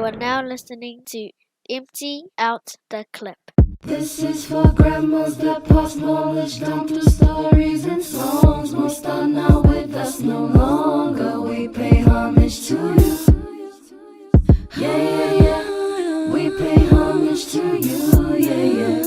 You are now listening to Empty Out the Clip. This is for grandmas that pass knowledge down through stories and songs. Most are not with us no longer. We pay homage to you. Yeah, yeah, yeah. We pay homage to you. Yeah, yeah.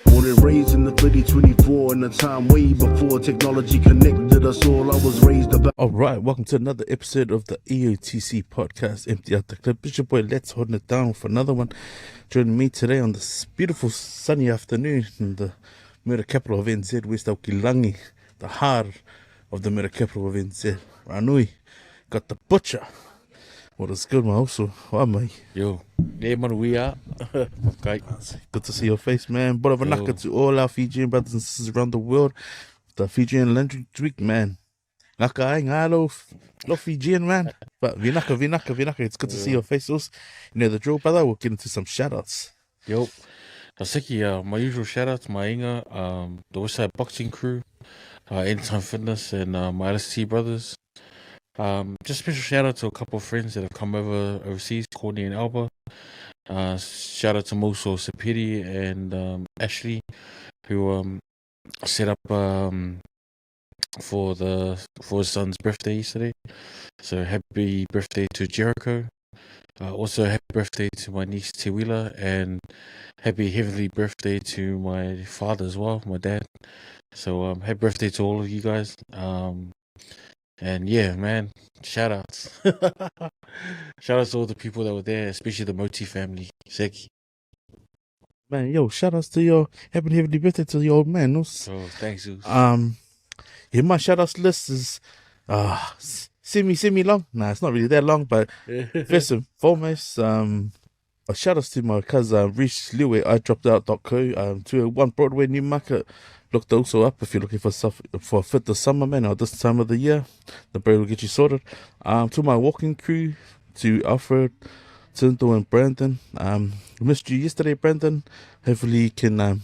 Born and raised in the 2024 in a time way before technology connected us all. I was raised about. Alright, welcome to another episode of the EOTC podcast, Empty Out the Clip. It's your boy Let's holding it down for another one. Joining me today on this beautiful sunny afternoon in the murder capital of NZ, West Auckland, the heart of the murder capital of NZ, Ranui. Got the butcher. What is good, man? Also, why, mate? Yo, yeah, man, we are. Okay. Good to see your face, man. Bora vanaka to all our Fijian brothers and sisters around the world. The Fijian language week, man. Ngaka ai, ngā lo Fijian, man. But vinaka. It's good to see your face. Also, you know the drill, brother. We'll get into some shout-outs. Yo, Seki, my usual shout out to my inga, the Westside Boxing crew, Anytime Fitness, and my LST brothers. Just special shout out to a couple of friends that have come overseas, Courtney and Alba. Shout out to Moso Sapiri and Ashley, who set up for his son's birthday yesterday. So happy birthday to Jericho. Also happy birthday to my niece Tewila, and happy heavenly birthday to my father as well, my dad. So happy birthday to all of you guys. And yeah, man, shout outs. Shout outs to all the people that were there, especially the Moti family. Seki. Man, yo, shout-outs to your happy birthday to your old man. Oh, thanks, Zeus. Yeah, my shout-outs list is semi long. Nah, it's not really that long, but first and foremost, a shout-outs to my cousin Reese Liu, iDroppedOut.co, 201 Broadway, Newmarket. Looked also up if you're looking for stuff for a fit this summer, man, or this time of the year. The bro will get you sorted. To my walking crew, to Alfred, Tinto, and Brandon. Missed you yesterday, Brandon. Hopefully you can,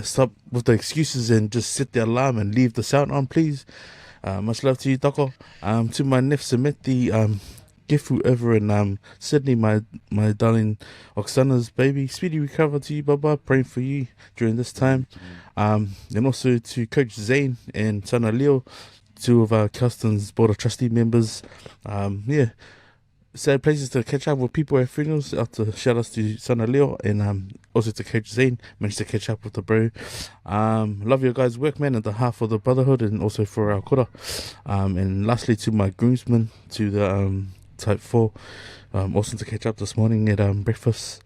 stop with the excuses and just set the alarm and leave the sound on, please. Much love to you, Doko. To my Nef Sameti, Gifu over in Sydney, my darling Oksana's baby. Speedy recovery to you, Baba. Praying for you during this time. And also to Coach Zane and Sana Leo, two of our Custom's Board of Trustee members. Sad places to catch up with people at funerals. Shout outs to Sana Leo and also to Coach Zane. Managed to catch up with the bro. Love your guys' work, man, on behalf of the Brotherhood and also for our kura. And lastly to my groomsmen, to the Type 4. Awesome to catch up this morning at breakfast.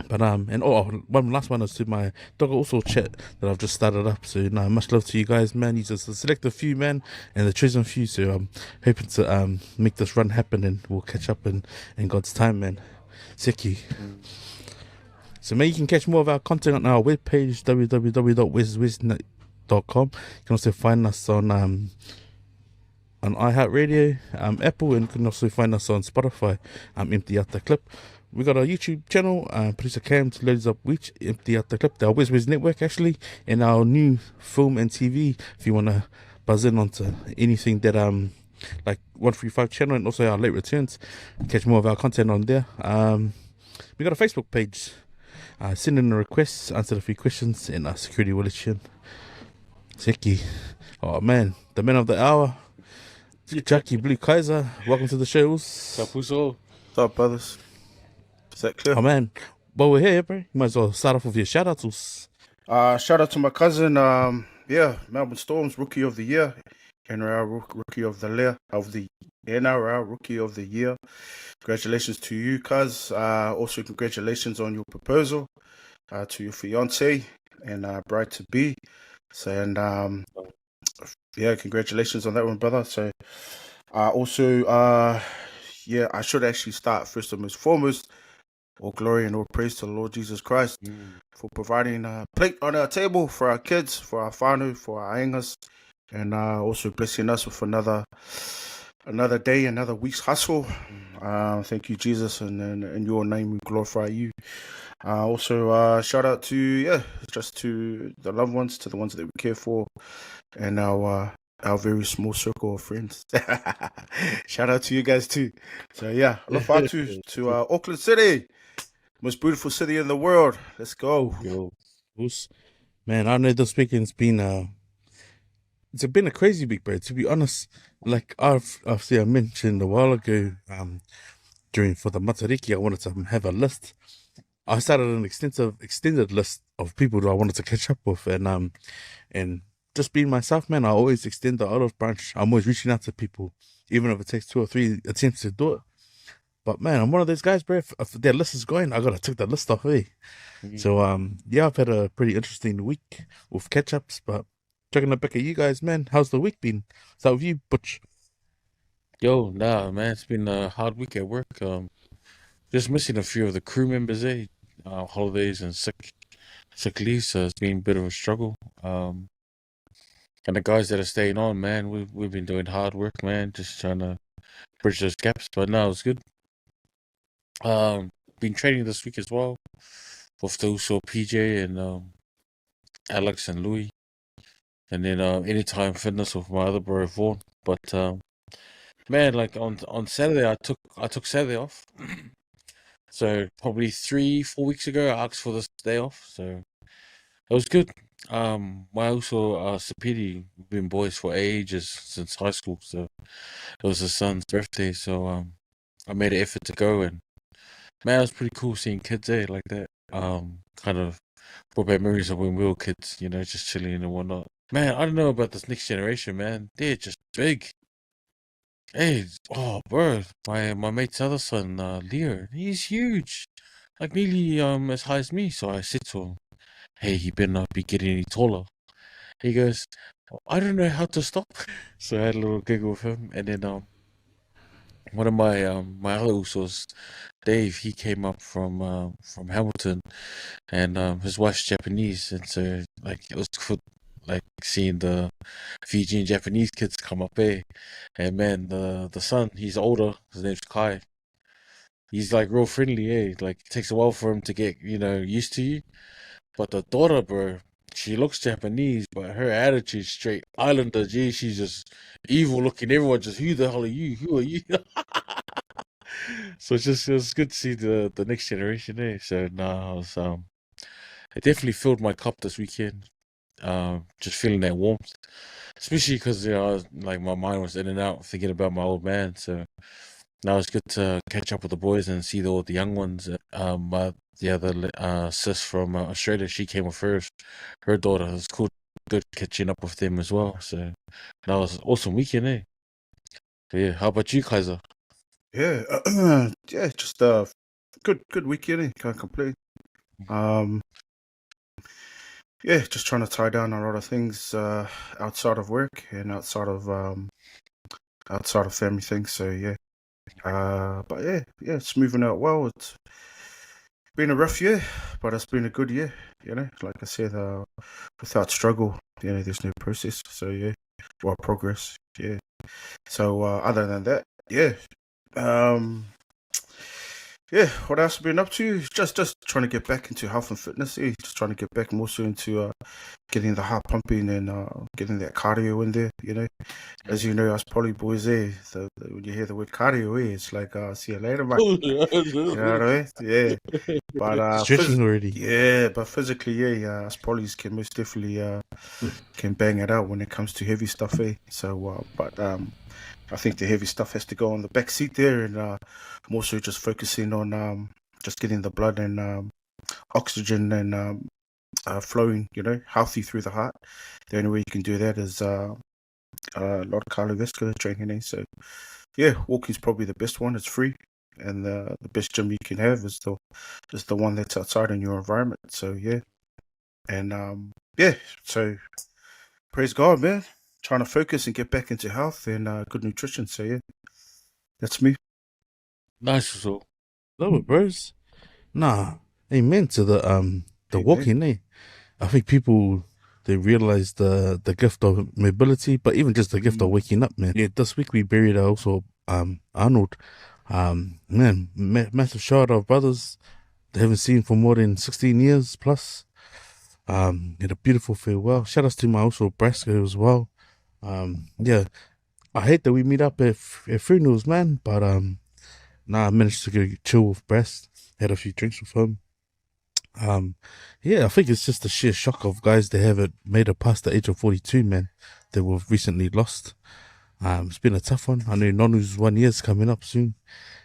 But one last one is to my dog also chat that I've just started up. So much love to you guys, man. You just select a few, man, and the chosen few. So I'm hoping to make this run happen, and we'll catch up in God's time, man. Seki. So man, you can catch more of our content on our webpage, www.weswesnet.com. You can also find us on iHeartRadio, Apple, and you can also find us on Spotify, Empty Out the Clip. We got our YouTube channel, producer Cam to load up which Empty Out the Clip, our Wes network actually, and our new film and TV if you want to buzz in onto anything that like 135 channel, and also our late returns. Catch more of our content on there. We got a Facebook page. Send in a request, answer a few questions, and our security will let you in. Seki. Oh man, the man of the hour, Jackie Blue Kaiser, welcome to the show. Sapuso. What's up, brothers? Is that clear? Oh man, well we're here, bro. You might as well start off with your shout outs. Shout out to my cousin, Melbourne Storms Rookie of the Year, NRL Rookie of the Year. Congratulations to you, cuz. Also congratulations on your proposal to your fiance and bride to be. So and congratulations on that one, brother. So I should actually start first and most foremost. All glory and all praise to the Lord Jesus Christ for providing a plate on our table for our kids, for our whānau, for our aingas, and also blessing us with another day, another week's hustle. Thank you, Jesus, and in your name we glorify you. Also, shout out to just to the loved ones, to the ones that we care for, and our our very small circle of friends. Shout out to you guys too. So yeah, look forward to Auckland City, most beautiful city in the world. Let's go. Yo. Man, I know this weekend's been it's been a crazy week, bro. To be honest, like I mentioned a while ago, during for the Matariki, I wanted to have a list. I started an extended list of people that I wanted to catch up with, and just being myself, man. I always extend the olive branch. I'm always reaching out to people, even if it takes 2 or 3 attempts to do it. But man, I'm one of those guys, bro. If their list is going, I gotta take the list off, eh? So yeah, I've had a pretty interesting week with catch ups, but checking it back at you guys, man. How's the week been? So with you, Butch? Yo, nah, man, it's been a hard week at work. Just missing a few of the crew members, holidays and sick leave, so it's been a bit of a struggle. And the guys that are staying on, man, we've been doing hard work, man, just trying to bridge those gaps. But no, it's good. Been training this week as well with the Uso PJ and Alex and Louis, and then Anytime Fitness with my other bro Vaughn. But man, like on Saturday, I took Saturday off. So probably 3-4 weeks ago, I asked for this day off. So it was good. My also Sapiti, we've been boys for ages since high school. So it was his son's birthday. So I made an effort to go, and man, it was pretty cool seeing kids there like that. Kind of brought back memories of when we were kids, you know, just chilling and whatnot. Man, I don't know about this next generation, man. They're just big. Hey, oh, bro, my mate's other son, Leo, he's huge, like nearly as high as me. So I said to him, "Hey, he better not be getting any taller." He goes, "I don't know how to stop." So I had a little giggle with him, and then one of my other usos, Dave, he came up from Hamilton, and his wife's Japanese, and so like it was cool, like seeing the Fijian Japanese kids come up there, and man, the son, he's older. His name's Kai. He's like real friendly, Like it takes a while for him to get used to you. But the daughter, bro, she looks Japanese, but her attitude straight Islander. Gee, she's just evil looking. Everyone just, who the hell are you? Who are you? So it's good to see the next generation there. So nah, it definitely filled my cup this weekend. Just feeling that warmth, especially because like my mind was in and out thinking about my old man. So now it's good to catch up with the boys and see all the young ones. The other sis from Australia, she came with her daughter. It was cool, good catching up with them as well. So that was an awesome weekend, eh? So yeah, how about you, Kaiser? Yeah, yeah, just good weekend. Can't complain. Yeah, just trying to tie down a lot of things outside of work and outside of family things. So yeah, but yeah, it's moving out well. It's been a rough year, but it's been a good year. You know, like I said, without struggle, there's no process. So yeah, or progress. Yeah. So other than that, yeah. Yeah, what else have been up to? Just trying to get back into health and fitness. Just trying to get back more so into getting the heart pumping and getting that cardio in there. As you know, us poly boys, when you hear the word cardio, it's like see you later, mate. You know what I mean? Yeah, but Stretching already. yeah, but physically, yeah, us polys can most definitely can bang it out when it comes to heavy stuff, eh? So, but I think the heavy stuff has to go on the back seat there, and I'm also just focusing on just getting the blood and oxygen and flowing, healthy through the heart. The only way you can do that is a lot of cardiovascular training. So, yeah, walking's probably the best one. It's free, and the best gym you can have is the one that's outside in your environment. So, yeah, and yeah, so praise God, man. Trying to focus and get back into health and good nutrition. So yeah, that's me. Nice, so Love it, bros. Nah, amen to the Amen. walking, eh? I think people they realize the gift of mobility, but even just the gift of waking up, man. Yeah, this week we buried also Arnold. Man, massive shout out, brothers. They haven't seen for more than 16 years plus. Had a beautiful farewell. Shout outs to my also Brasco as well. Yeah, I hate that we meet up at funerals, man. But I managed to go chill with Breast, had a few drinks with him. Yeah, I think it's just the sheer shock of guys that haven't made it past the age of 42, man, that we've recently lost. It's been a tough one. I know Nonu's 1 year's coming up soon.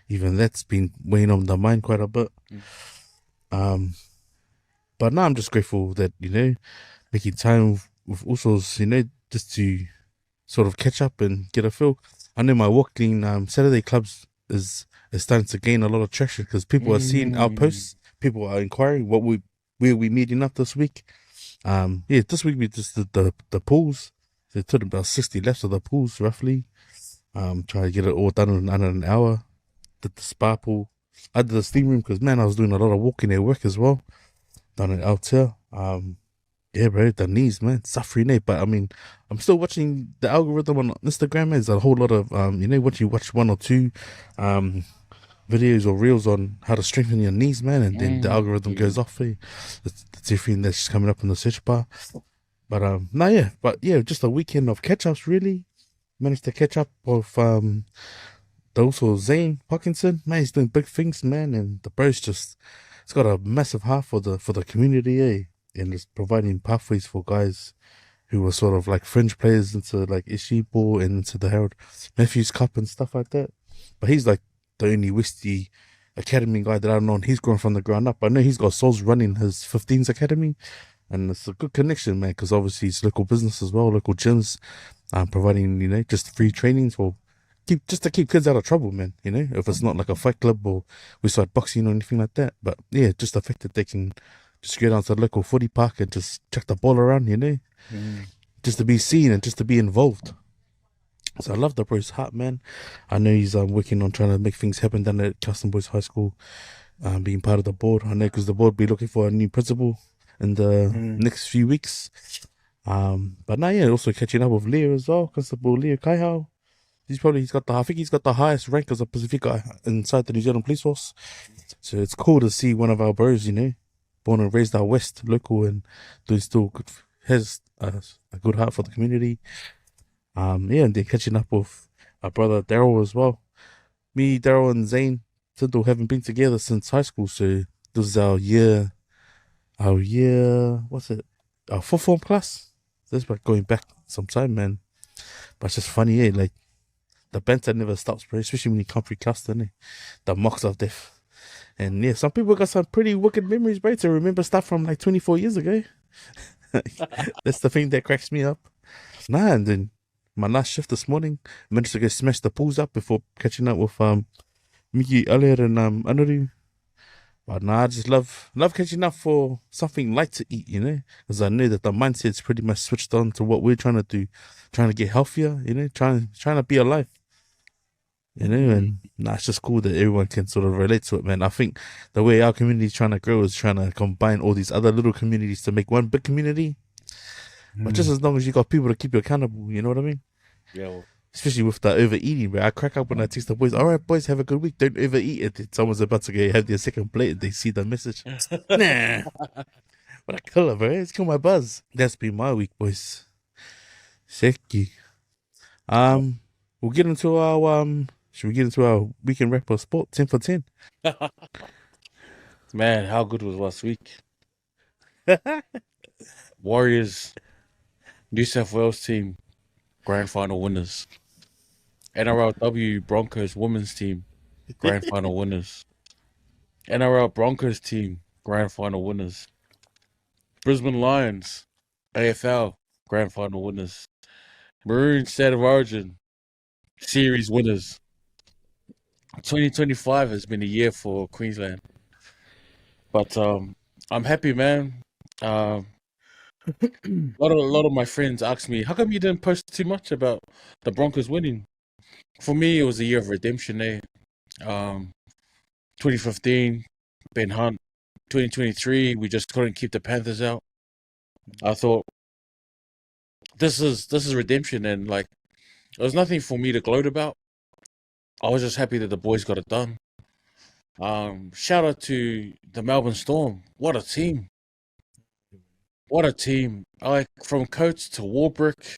Even that's been weighing on the mind quite a bit. Um, but now I'm just grateful that, making time with Usos, just to sort of catch up and get a feel. I know my walking Saturday clubs is starting to gain a lot of traction because people are seeing our posts. People are inquiring where we meeting up this week. Yeah, this week we just did the pools. They took about 60 laps of the pools roughly. Try to get it all done in under an hour. Did the spa pool. I did the steam room because man, I was doing a lot of walking at work as well. Done it out here. Yeah, bro, the knees, man, suffering it. But I mean, I'm still watching the algorithm on Instagram. There's a whole lot of once you watch one or two videos or reels on how to strengthen your knees, man, and then the algorithm goes off for you. It's everything that's coming up in the search bar. But just a weekend of catch ups really. Managed to catch up with also Zane Parkinson, man, he's doing big things, man, and the bro's it's got a massive heart for the community, and it's providing pathways for guys who were sort of like fringe players into like Ishibo and into the Harold Matthews Cup and stuff like that. But he's like the only Westie Academy guy that I've known. He's grown from the ground up. I know he's got souls running his 15s Academy, and it's a good connection, man, because obviously it's local business as well, local gyms, providing, just free trainings for to keep kids out of trouble, man, if it's not like a fight club or we start boxing or anything like that. But yeah, just the fact that they can just go down to the local footy park and just chuck the ball around, just to be seen and just to be involved. So I love the bro's heart, man. I know he's working on trying to make things happen down at Custom Boys High School, being part of the board. I know because the board will be looking for a new principal in the next few weeks. But now, yeah, also catching up with Leo as well, Constable Leo Kaihao. I think he's got the highest rank as a Pacifica inside the New Zealand Police Force. So it's cool to see one of our bros, born and raised out west, local, and has a good heart for the community. And then catching up with our brother Daryl as well. Me, Daryl, and Zane Tindall haven't been together since high school, so this is our fourth form class. This is going back some time, man. But it's just funny, like the banter never stops, bro, especially when you come pre-cast, the mocks of death. And yeah, some people got some pretty wicked memories, bro, to remember stuff from like 24 years ago. That's the thing that cracks me up. And then my last shift this morning, managed to go smash the pools up before catching up with Miki, Elliot, and Anuru. But I just love catching up for something light to eat, because I know that the mindset's pretty much switched on to what we're trying to do, trying to get healthier, trying to be alive. And it's just cool that everyone can sort of relate to it, man. I think the way our community is trying to grow is trying to combine all these other little communities to make one big community. But just as long as you got people to keep you accountable, you know what I mean? Yeah. Well, especially with the overeating, bro. I crack up when I text the boys, all right, boys, have a good week. Don't overeat it. Someone's about to go have their second plate and they see the message. Nah. What a killer, bro. It's kill my buzz. That's been my week, boys. Seki. We'll get into our should we get into our weekend wrap of sport 10 for 10? man, how good was last week? Warriors, New South Wales team, grand final winners. NRLW Broncos women's team, grand final winners. NRL Broncos team, grand final winners. Brisbane Lions, AFL, grand final winners. Maroon State of Origin, series winners. 2025 has been a year for Queensland. But I'm happy, man. A lot of my friends asked me, how come you didn't post too much about the Broncos winning? For me, it was a year of redemption, 2015, Ben Hunt. 2023, we just couldn't keep the Panthers out. I thought, this is redemption, and like, there was nothing for me to gloat about. I was just happy that the boys got it done. Shout out to the Melbourne Storm. What a team. What a team. Like, from Coates to Warbrick,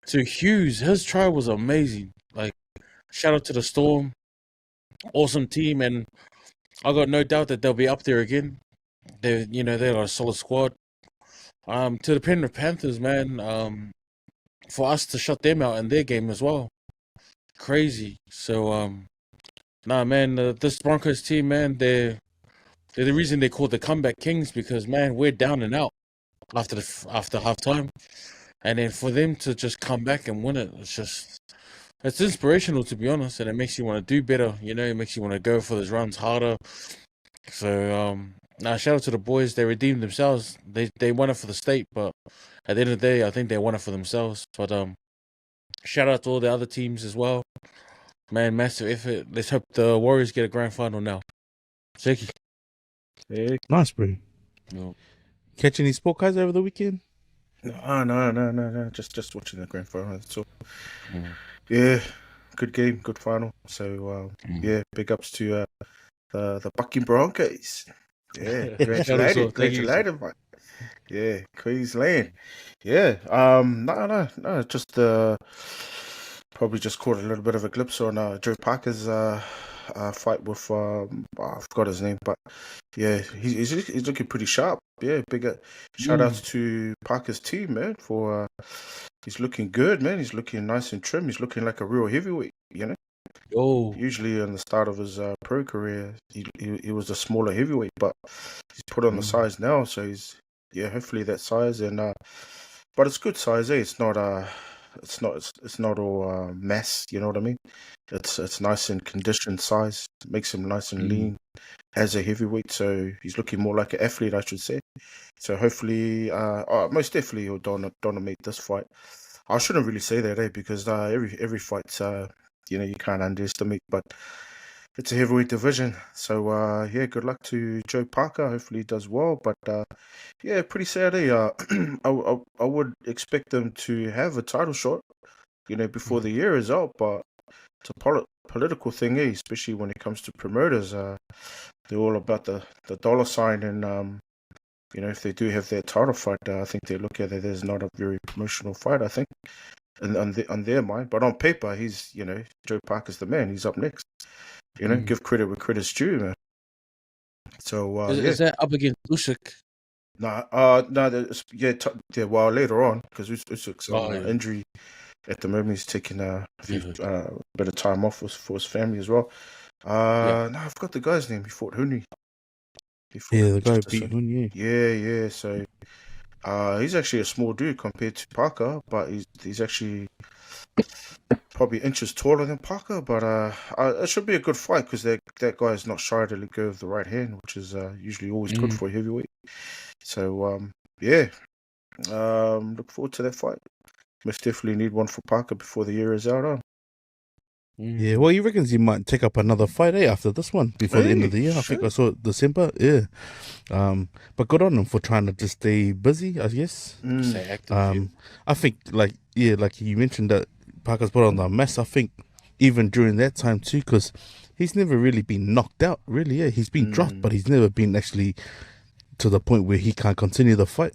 So Hughes, his try was amazing. Like, shout out to the Storm, awesome team, and I got no doubt that they'll be up there again. They're a solid squad. To the Penrith Panthers, man. For us to shut them out in their game as well, crazy. So, nah, man, this Broncos team, man, they're the reason they called the comeback kings because, man, we're down and out after halftime, and then for them to just come back and win it, it's inspirational, to be honest, and it makes you want to do better. It makes you want to go for those runs harder. So, now shout out to the boys. They redeemed themselves. They won it for the state, but at the end of the day, I think they won it for themselves. But shout out to all the other teams as well. Man, massive effort. Let's hope the Warriors get a grand final now. Shaky. Nice, bro. No. Catch any sport guys over the weekend? No. Just watching the grand final. So, Mm. yeah, good game, good final. So, yeah, big ups to the Bucking Broncos. Yeah, congratulated, mate. Yeah, Queensland. Yeah, no, just probably just caught a little bit of a glimpse on Joe Parker's fight with I forgot his name, but yeah, he's looking pretty sharp. Yeah, big shout outs to Parker's team, man, for he's looking good, man. He's looking nice and trim. He's looking like a real heavyweight, Oh, Usually, in the start of his pro career, he was a smaller heavyweight, but he's put on the size now. So hopefully that size and but it's good size. It's not it's not all mass. You know what I mean? It's nice and conditioned size. It makes him nice and lean as a heavyweight. So he's looking more like an athlete, I should say. So hopefully, most definitely he'll dominate this fight. I shouldn't really say that, because every fight's you can't underestimate, but it's a heavyweight division. So yeah, good luck to Joe Parker. Hopefully he does well. But yeah, pretty sad. I would expect them to have a title shot, before the year is out. But it's a political thing, especially when it comes to promoters. They're all about the dollar sign, and if they do have their title fight, I think they look at it as not a very promotional fight. I think. And on their mind, but on paper, he's Joe Parker's the man. He's up next. Give credit where credit's due, man. So is that up against Usyk? no, well, later on, because Usyk's injury at the moment. He's taking a bit of time off for his family as well. No, I forgot the guy's name. He fought Huni. The guy beat Huni. Yeah. So. He's actually a small dude compared to Parker, but he's actually probably inches taller than Parker. But it should be a good fight because that guy is not shy to let go of the right hand, which is usually always good for a heavyweight. So yeah, look forward to that fight. Most definitely need one for Parker before the year is out. Yeah, well, he reckons he might take up another fight after this one before the end of the year. I think I saw it December. Yeah, but good on him for trying to just stay busy, I guess. Stay active. I think like you mentioned that Parker's put on the mess. I think even during that time too, because he's never really been knocked out. Really, yeah, he's been dropped, but he's never been actually to the point where he can't continue the fight.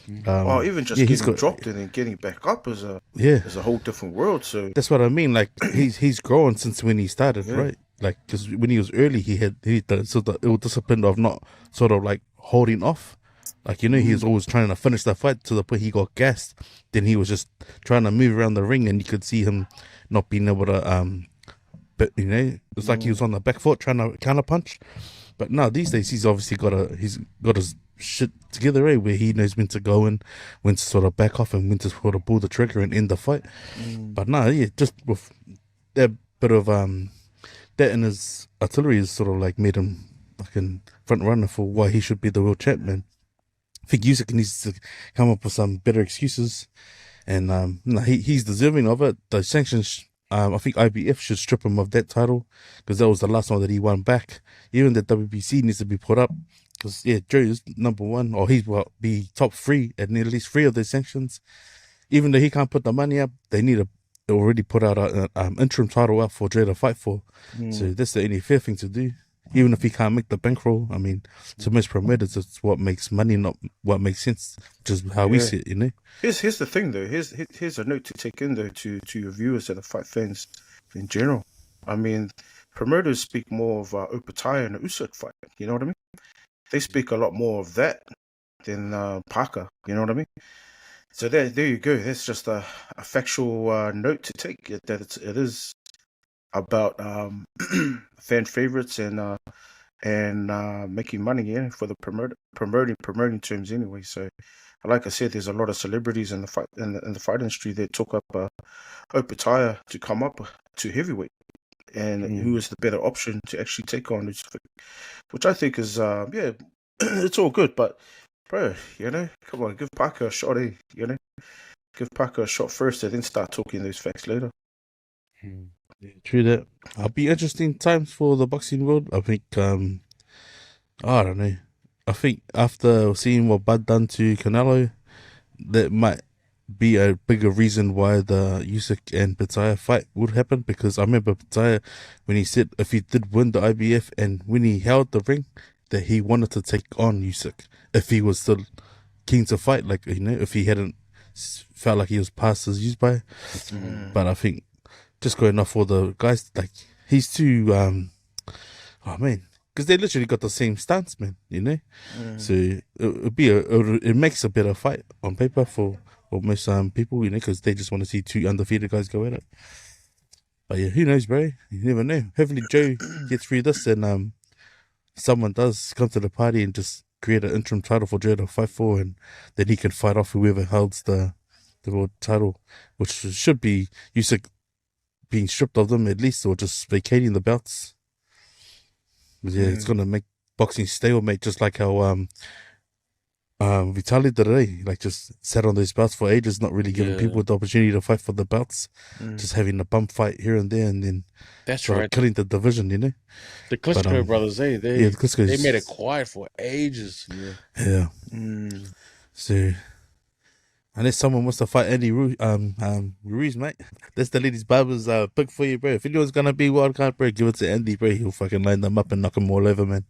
Even just getting dropped and then getting back up is a whole different world. So that's what I mean. Like he's grown since when he started, right? Like because when he was early, he had the ill discipline of not sort of like holding off. Like he was always trying to finish the fight to the point he got gassed. Then he was just trying to move around the ring, and you could see him not being able to. But it's like he was on the back foot trying to counter punch. But no, these days he's obviously got his shit together, where he knows when to go and when to sort of back off and when to sort of pull the trigger and end the fight. But no, just with that bit of that in his artillery has sort of like made him fucking front runner for why he should be the world champion. I think Usyk needs to come up with some better excuses, and he's deserving of it. The sanctions. I think IBF should strip him of that title because that was the last one that he won back. Even the WBC needs to be put up because Joe is number one, or he will be top 3 at least 3 of the sanctions. Even though he can't put the money up, they need to already put out an interim title up for Joe to fight for. So that's the only fair thing to do. even if he can't make the bankroll, I mean, to most promoters, it's what makes money, not what makes sense, which is how we see it, you know. Here's the thing though. Here's a note to take in though to your viewers and the fight fans in general. I mean, promoters speak more of Opataya and the Usyk fight. You know what I mean? They speak a lot more of that than Parker. You know what I mean? So there you go. That's just a factual note to take. That it is about fan favorites and making money, yeah, for the promoting terms anyway. So, like I said, there's a lot of celebrities in the fight in the fight industry that took up Opataya to come up to heavyweight, and who is the better option to actually take on Usyk, which I think is yeah, it's all good, but bro, you know, come on, give Parker a shot, you know, give Parker a shot first, and then start talking those facts later. Yeah, true that. It'll be interesting times for the boxing world. I think, I don't know. I think after seeing what Bud done to Canelo, that might be a bigger reason why the Usyk and Pitaya fight would happen. Because I remember Pitaya, when he said if he did win the IBF and when he held the ring, that he wanted to take on Usyk if he was still keen to fight, like, you know, if he hadn't felt like he was past his use by. But I think just going off all the guys, like, he's too, oh man, because they literally got the same stance, man, you know? So it makes a better fight on paper for most people, you know, because they just want to see two undefeated guys go at it. But yeah, who knows, bro? You never know. Hopefully Joe gets through this and someone does come to the party and just create an interim title for Joe to fight for, and then he can fight off whoever holds the world title, which should be Usyk being stripped of them at least, or just vacating the belts. But yeah, it's gonna make boxing stalemate, just like how Vitaly did it, like just sat on those belts for ages, not really giving people the opportunity to fight for the belts, just having a bump fight here and there, and then That's sort of right. killing the division, you know. The Klitschko brothers, they the Klitschko's, they made it quiet for ages. Yeah. So unless someone wants to fight Andy Ruiz, mate, that's the ladies' barber's pick for you, bro. If anyone's gonna be wild card, bro, give it to Andy, bro. He'll fucking line them up and knock them all over, man.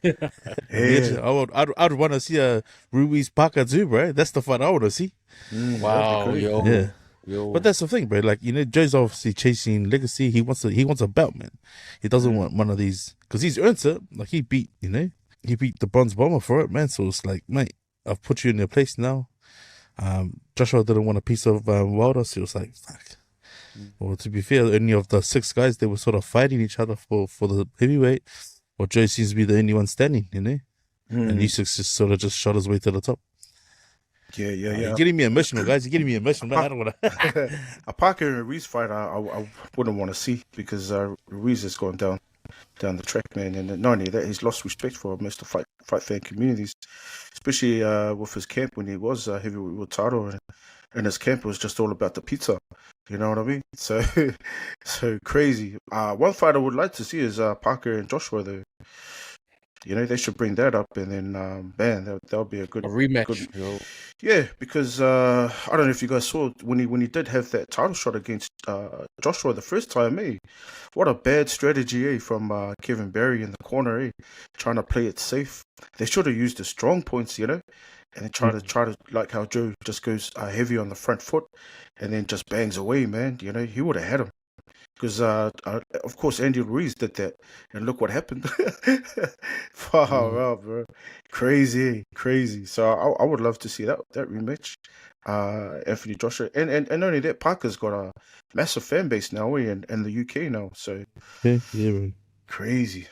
I'd want to see a Ruiz Parker too, bro. That's the fight I want to see. Wow, yo. Yeah. Yo. But that's the thing, bro. Like, you know, Joe's obviously chasing legacy. He wants a belt, man. He doesn't want one of these, because he's earned it. Like, he beat the Bronze Bomber for it, man. So it's like, mate, I've put you in your place now. Joshua didn't want a piece of Wilder, so it was like, fuck. Well, to be fair, any of the 6 guys, they were sort of fighting each other for the heavyweight. Well, Joe seems to be the only one standing, you know. And Usyk just sort of just shot his way to the top. Yeah. You're getting me emotional, guys. You're getting me emotional, man. I don't want to. A Parker and Ruiz fight, I wouldn't want to see, because Ruiz has gone down the track, man, and not only that, he's lost respect for most of fight fan communities, especially with his camp when he was heavyweight world title, and his camp was just all about the pizza. You know what I mean? So crazy. One fight I would like to see is Parker and Joshua, though. You know, they should bring that up, and then, man, that'll be a rematch. Yeah, because I don't know if you guys saw when he did have that title shot against Joshua the first time, what a bad strategy, from Kevin Barry in the corner, trying to play it safe. They should have used the strong points, you know, and then try to like how Joe just goes heavy on the front foot, and then just bangs away, man. You know, he would have had him. Because, of course, Andy Ruiz did that, and look what happened. Far out, bro. Crazy. So I would love to see that rematch. Anthony Joshua. And not only that, Parker's got a massive fan base now, in the UK now. So, yeah, man. Crazy.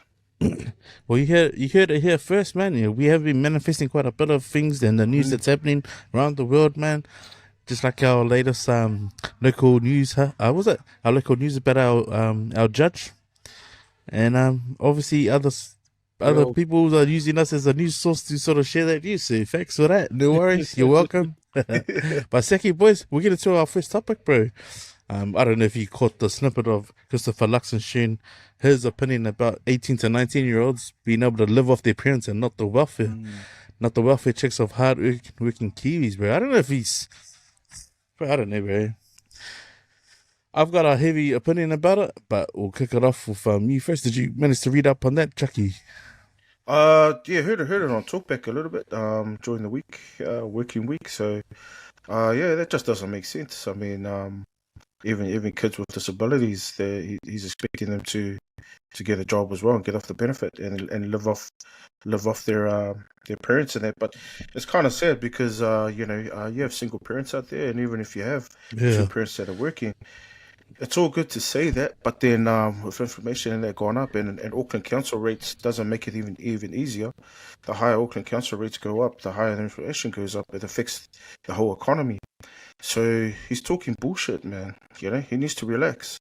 Well, you heard it here first, man. You know, we have been manifesting quite a bit of things and the news that's happening around the world, man. Just like our latest local news, our local news about our judge, and obviously other people are using us as a news source to sort of share that news. So thanks for that. No worries, you're welcome. But second, boys, we'll get into our first topic, bro. I don't know if you caught the snippet of Christopher Luxon sharing his opinion about 18 to 19-year-olds being able to live off their parents and not the welfare checks of hard working Kiwis, bro. I don't know, bro. I've got a heavy opinion about it, but we'll kick it off with you first. Did you manage to read up on that, Chucky? Yeah, heard it on Talkback a little bit during the week, working week. So yeah, that just doesn't make sense. I mean, even kids with disabilities, he's expecting them to get a job as well and get off the benefit and live off their parents and that. But it's kind of sad because you have single parents out there, and even if you have two Yeah. parents that are working, it's all good to say that. But then with inflation and that gone up, and Auckland council rates doesn't make it even easier. The higher Auckland council rates go up, the higher the inflation goes up. It affects the whole economy. So he's talking bullshit, man. He needs to relax.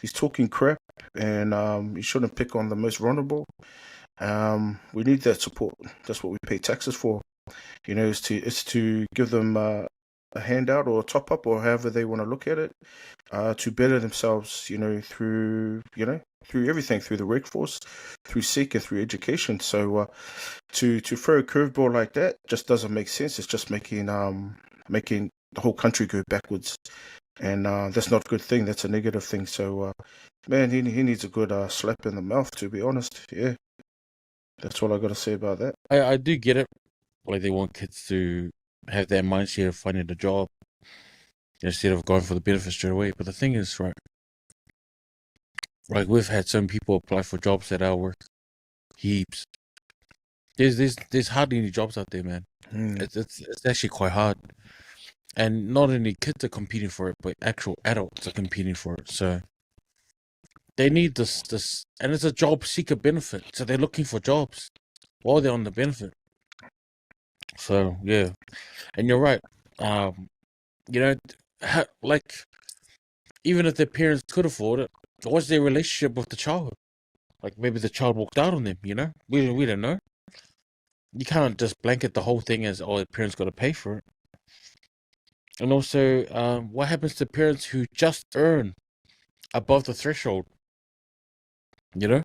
He's talking crap, and he shouldn't pick on the most vulnerable. We need that support. That's what we pay taxes for. Is to give them a handout or a top up or however they want to look at it, to better themselves. Through everything, through the workforce, through SEEK and through education. So to throw a curveball like that just doesn't make sense. It's just making the whole country go backwards, and that's not a good thing. That's a negative thing. So man, he needs a good slap in the mouth, to be honest. Yeah, that's all I got to say about that. I do get it. Like they want kids to have that mindset of finding a job instead of going for the benefits straight away. But the thing is, right, like we've had some people apply for jobs that are worth heaps. There's hardly any jobs out there, man. It's actually quite hard. And not only kids are competing for it, but actual adults are competing for it. So they need this, and it's a job seeker benefit. So they're looking for jobs while they're on the benefit. So yeah, and you're right. Like even if their parents could afford it, what's their relationship with the child? Like maybe the child walked out on them. We don't know. You can't just blanket the whole thing as the parents got to pay for it. And also, what happens to parents who just earn above the threshold? They're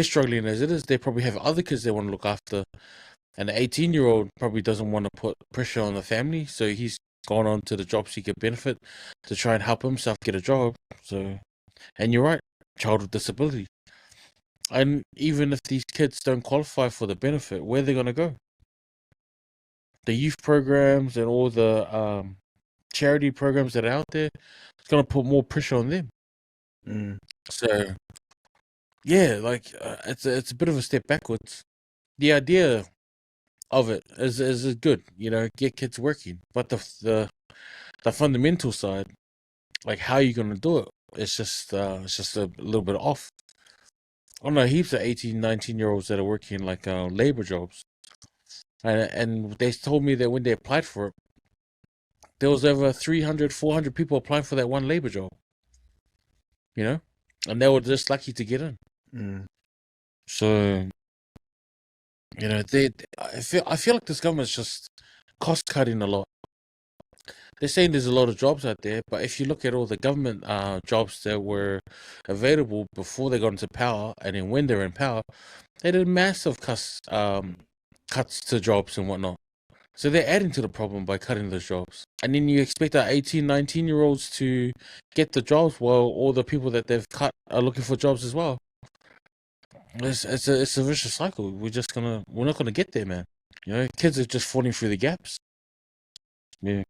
struggling as it is. They probably have other kids they want to look after. And the 18-year-old probably doesn't want to put pressure on the family. So he's gone on to the job seeker benefit to try and help himself get a job. So, and you're right, child with disability. And even if these kids don't qualify for the benefit, where are they going to go? The youth programs and all the charity programs that are out there, it's going to put more pressure on them. So, yeah, like it's a bit of a step backwards. The idea of it is good, get kids working, but the fundamental side, like how you're going to do it, it's just a little bit off. I know heaps of 18, 19-year-olds that are working like labor jobs, and they told me that when they applied for it, there was over 300, 400 people applying for that one labor job. And they were just lucky to get in. So, I feel like this government's just cost cutting a lot. They're saying there's a lot of jobs out there, but if you look at all the government jobs that were available before they got into power, and then when they're in power, they did massive cuts to jobs and whatnot. So they're adding to the problem by cutting those jobs. And then you expect our 18, 19-year-olds to get the jobs while all the people that they've cut are looking for jobs as well. It's a vicious cycle. We're not gonna get there, man. Kids are just falling through the gaps. Yeah.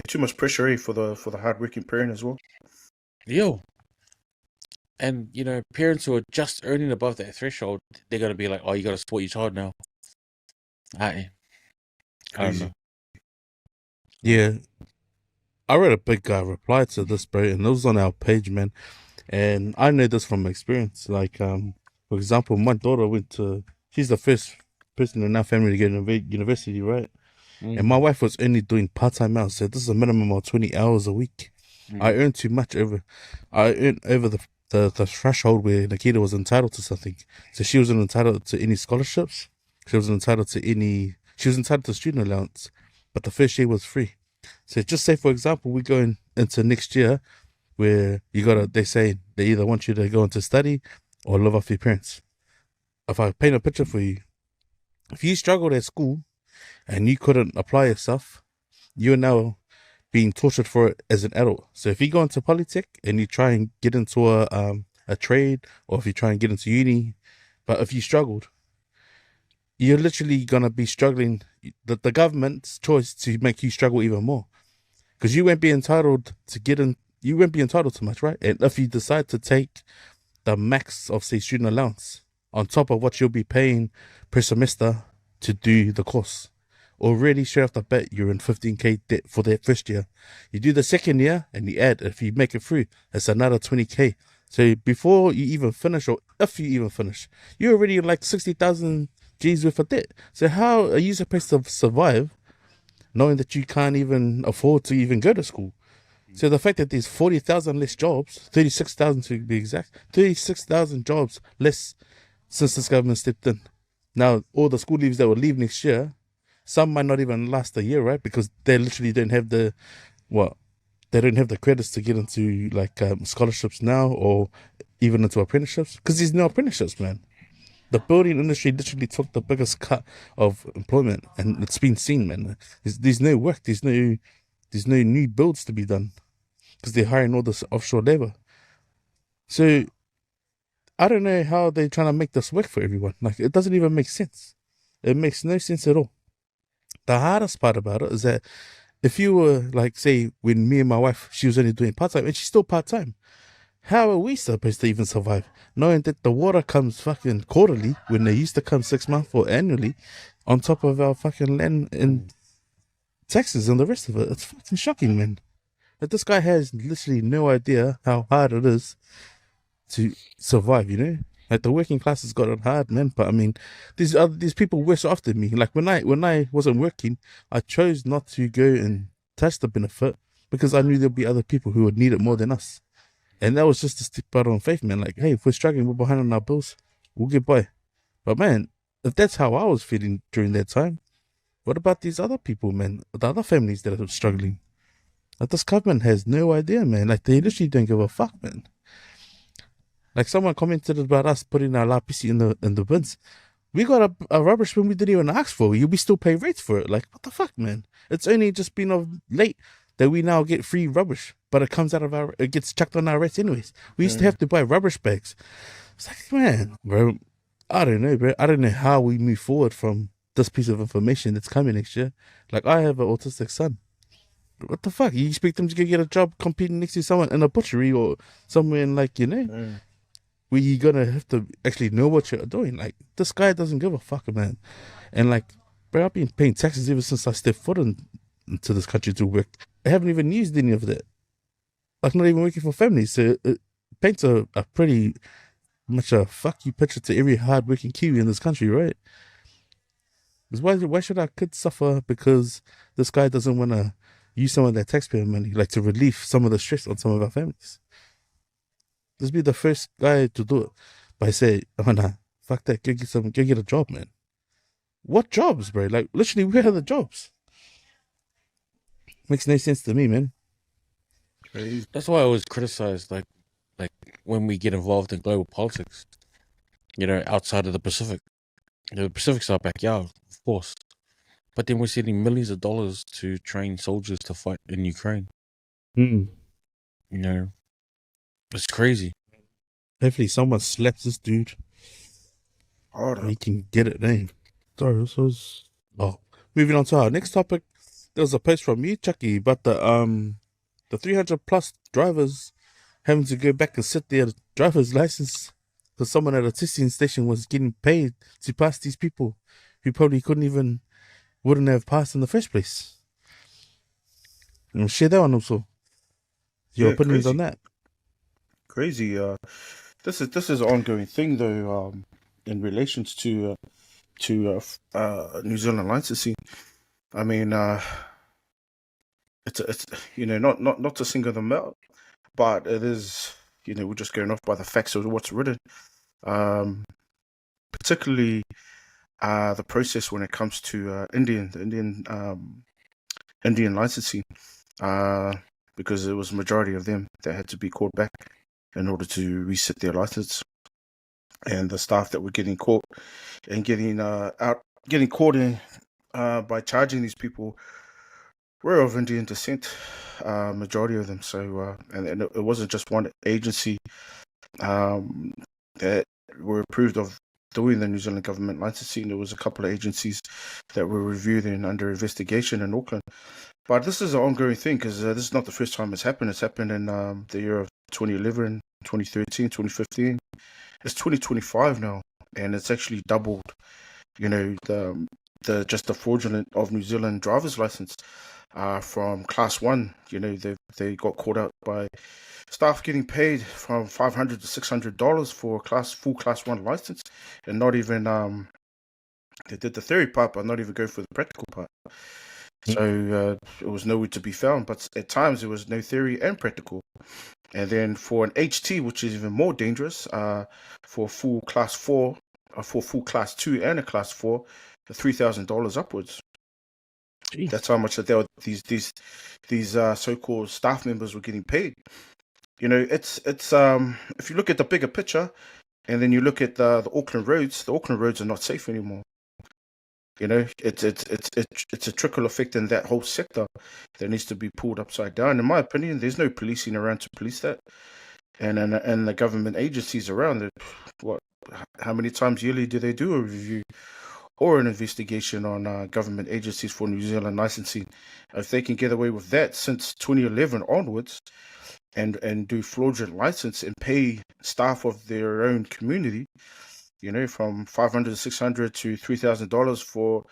Too much pressure for the hardworking parent as well. Yo. And parents who are just earning above that threshold, they're gonna be like, "Oh, you gotta support your child now." I don't know. Yeah. I read a big reply to this, bro, and it was on our page, man. And I know this from experience. Like, for example, my daughter she's the first person in our family to get into university, right? And my wife was only doing part-time hours, so this is a minimum of 20 hours a week. I earned too much I earned over the threshold where Nikita was entitled to something. So she wasn't entitled to any scholarships. She wasn't entitled to student allowance, but the first year was free. So just say, for example, we're going into next year where they say they either want you to go into study or live off your parents. If I paint a picture for you, if you struggled at school and you couldn't apply yourself, you're now being tortured for it as an adult. So if you go into Polytech and you try and get into a trade, or if you try and get into uni, but if you struggled, you're literally gonna be struggling. The government's choice to make you struggle even more, because you won't be entitled to get in. You won't be entitled to much, right? And if you decide to take the max of, say, student allowance on top of what you'll be paying per semester to do the course, already straight off the bat, you're in 15k debt for that first year. You do the second year and you add, if you make it through, it's another 20k. So before you even finish, or if you even finish, you're already in like 60,000 G's worth of debt. So how are you supposed to survive knowing that you can't even afford to even go to school? So the fact that there's 40,000 less jobs, 36,000 to be exact, 36,000 jobs less since this government stepped in. Now, all the school leavers that will leave next year, some might not even last a year, right? Because they literally don't have the credits to get into like scholarships now, or even into apprenticeships, because there's no apprenticeships, man. The building industry literally took the biggest cut of employment, and it's been seen, man. There's no work, there's no new builds to be done, because they're hiring all this offshore labor. So I don't know how they're trying to make this work for everyone. Like, it doesn't even make sense. It makes no sense at all. The hardest part about it is that if you were, like, say, when me and my wife, she was only doing part-time, and she's still part-time, how are we supposed to even survive? Knowing that the water comes fucking quarterly when they used to come 6 months or annually, on top of our fucking land and taxes and the rest of it. It's fucking shocking, man. But this guy has literally no idea how hard it is to survive, you know? Like, the working class has got it hard, man. But I mean, these people worse off than me. Like, when I wasn't working, I chose not to go and touch the benefit, because I knew there'd be other people who would need it more than us. And that was just to step out on faith, man. Like, hey, if we're struggling, we're behind on our bills, we'll get by. But man, if that's how I was feeling during that time, what about these other people, man? The other families that are struggling? Like, this government has no idea, man. Like, they literally don't give a fuck, man. Like, someone commented about us putting our lapisi in the bins. We got a rubbish bin we didn't even ask for. You'll be still pay rates for it. Like, what the fuck, man? It's only just been of late that we now get free rubbish, but it comes out of it gets chucked on our rates anyways. We used to have to buy rubbish bags. It's like, man, bro, I don't know, bro. I don't know how we move forward from this piece of information that's coming next year. Like, I have an autistic son. What the fuck? You expect him to go get a job competing next to someone in a butchery or somewhere in, like, you know, where you're gonna have to actually know what you're doing? Like, this guy doesn't give a fuck, man. And like, bro, I've been paying taxes ever since I stepped foot into this country to work. I haven't even used any of that. Like, not even working for families. So it paints a pretty much a fuck you picture to every hard-working Kiwi in this country, right? Because why should our kids suffer because this guy doesn't want to use some of their taxpayer money, like, to relieve some of the stress on some of our families? Let's be the first guy to do it by saying, oh nah, fuck that, go get a job, man. What jobs, bro? Like, literally, where are the jobs? Makes no sense to me, man. That's why I always criticize, like when we get involved in global politics, you know, outside of the Pacific. The Pacific's our backyard, of course, but then we're sending millions of dollars to train soldiers to fight in Ukraine. You know, it's crazy. Hopefully someone slaps this dude. He can get it then. Sorry, this was... Oh, moving on to our next topic. There was a post from you, Chucky, about the 300 plus drivers having to go back and sit their driver's license because someone at a testing station was getting paid to pass these people who probably wouldn't have passed in the first place. And share that one also. Your opinions on that? Crazy. This is an ongoing thing though. In relations to New Zealand licensing. I mean, it's you know, not to single them out, but it is, you know, we're just going off by the facts of what's written. Particularly the process when it comes to Indian licensing, because it was a majority of them that had to be called back in order to reset their license, and the staff that were getting caught and getting caught in by charging these people were of Indian descent, majority of them. So, and it wasn't just one agency um, that were approved of doing the New Zealand government licensing. There was a couple of agencies that were reviewed and under investigation in Auckland. But this is an ongoing thing because this is not the first time it's happened. It's happened in the year of 2011, 2013, 2015. It's 2025 now, and it's actually doubled. You know, the just the fraudulent of New Zealand driver's license from class one. You know, they got caught out by staff getting paid from $500 to $600 for a full class one license, and not even they did the theory part, but not even go for the practical part. So it was nowhere to be found. But at times there was no theory and practical. And then for an HT, which is even more dangerous, for full class 4, for full class 2 and a class 4, $3,000 upwards. Jeez. That's how much that these so-called staff members were getting paid. You know, it's if you look at the bigger picture, and then you look at the Auckland roads are not safe anymore. You know, it's a trickle effect in that whole sector that needs to be pulled upside down. In my opinion, there's no policing around to police that, and the government agencies around it. How many times yearly do they do a review or an investigation on government agencies for New Zealand licensing? If they can get away with that since 2011 onwards, and do fraudulent license and pay staff of their own community, you know, from $500 to $600 to $3,000 for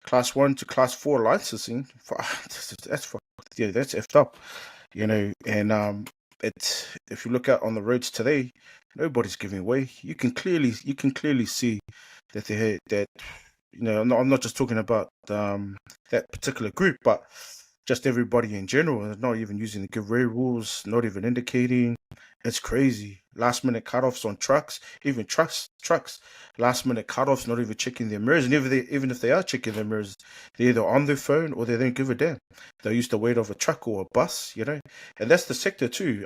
class 1 to class 4 licensing, that's effed up, you know. And it's, if you look out on the roads today, nobody's giving way. You can clearly see that you know, I'm not just talking about that particular group, but just everybody in general, not even using the give way rules, not even indicating. It's crazy. Last minute cutoffs on trucks, even trucks. Last minute cutoffs, not even checking their mirrors, and even if they are checking their mirrors, they're either on their phone or they don't give a damn. They use the weight of a truck or a bus, you know. And that's the sector too.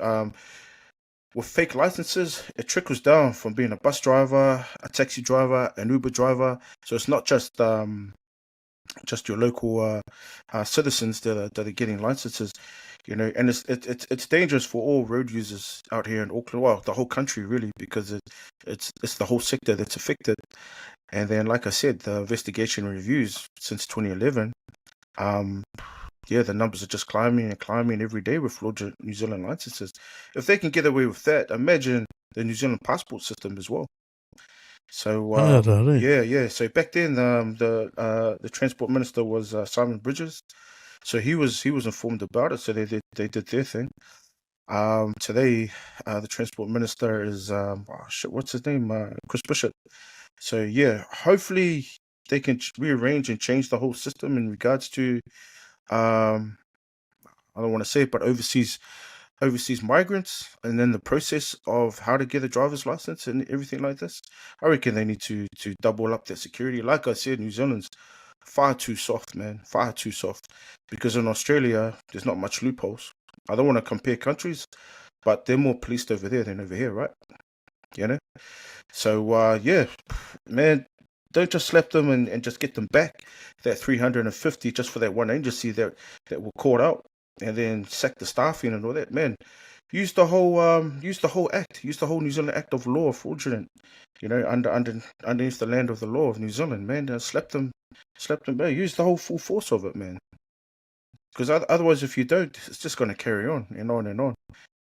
With fake licenses, it trickles down from being a bus driver, a taxi driver, an Uber driver. So it's not just your local citizens that are getting licenses, you know. And it's dangerous for all road users out here in Auckland, well, the whole country really, because it's the whole sector that's affected. And then, like I said, the investigation reviews since 2011, yeah, the numbers are just climbing and climbing every day with fraudulent New Zealand licenses. If they can get away with that, imagine the New Zealand passport system as well. So yeah. So back then, the transport minister was Simon Bridges. So he was informed about it. So they did their thing. Today, the transport minister is what's his name? Chris Bishop. So yeah, hopefully they can rearrange and change the whole system in regards to I don't want to say it, but overseas migrants, and then the process of how to get a driver's license and everything like this. I reckon they need to double up their security. Like I said, New Zealand's far too soft, man, far too soft. Because in Australia, there's not much loopholes. I don't want to compare countries, but they're more policed over there than over here, right? You know. So yeah, man, don't just slap them and just get them back that 350 just for that one agency that were caught out, and then sack the staffing and all that. Man, use the whole act, use the whole New Zealand Act of Law fraudulent, you know, underneath the land of the law of New Zealand, man. Slap them back. Use the whole full force of it, man. Because otherwise, if you don't, it's just going to carry on and on and on.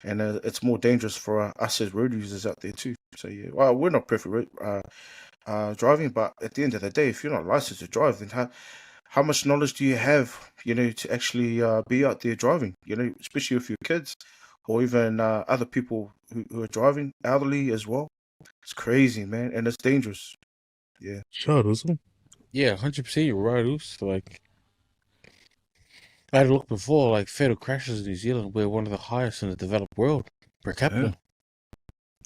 And it's more dangerous for us as road users out there too. So yeah, well, we're not perfect driving, but at the end of the day, if you're not licensed to drive, then how much knowledge do you have, you know, to actually be out there driving, you know, especially with your kids or even other people who are driving, elderly as well. It's crazy, man, and it's dangerous. Yeah. Sure, awesome. Yeah, 100%. You're right, Oos. Like, I had a look before, like, fatal crashes in New Zealand, we're one of the highest in the developed world per capita. Yeah.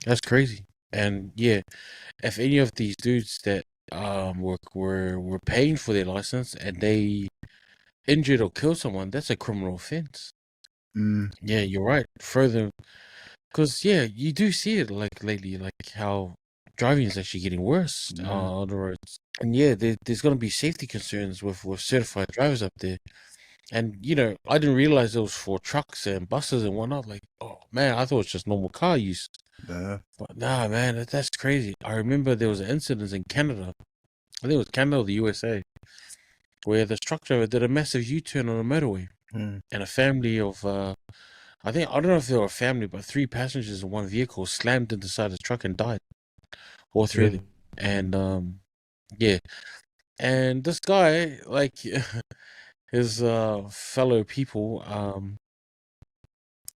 That's crazy. And yeah, if any of these dudes that were paying for their license and they injured or killed someone, that's a criminal offense. Yeah, you're right. Further, because yeah, you do see it like lately, like how driving is actually getting worse on the roads. And yeah, there's going to be safety concerns with certified drivers up there. And I didn't realize it was for trucks and buses and whatnot. Like, oh man, I thought it was just normal car use. Yeah. But nah, man, that's crazy. I remember there was an incident in Canada. I think it was Canada or the USA, where this truck driver did a massive U-turn on a motorway, Mm. and a family of I don't know if they were a family, but 3 passengers in one vehicle slammed into the side of the truck and died. All 3 of them. And yeah. And this guy, like his fellow people,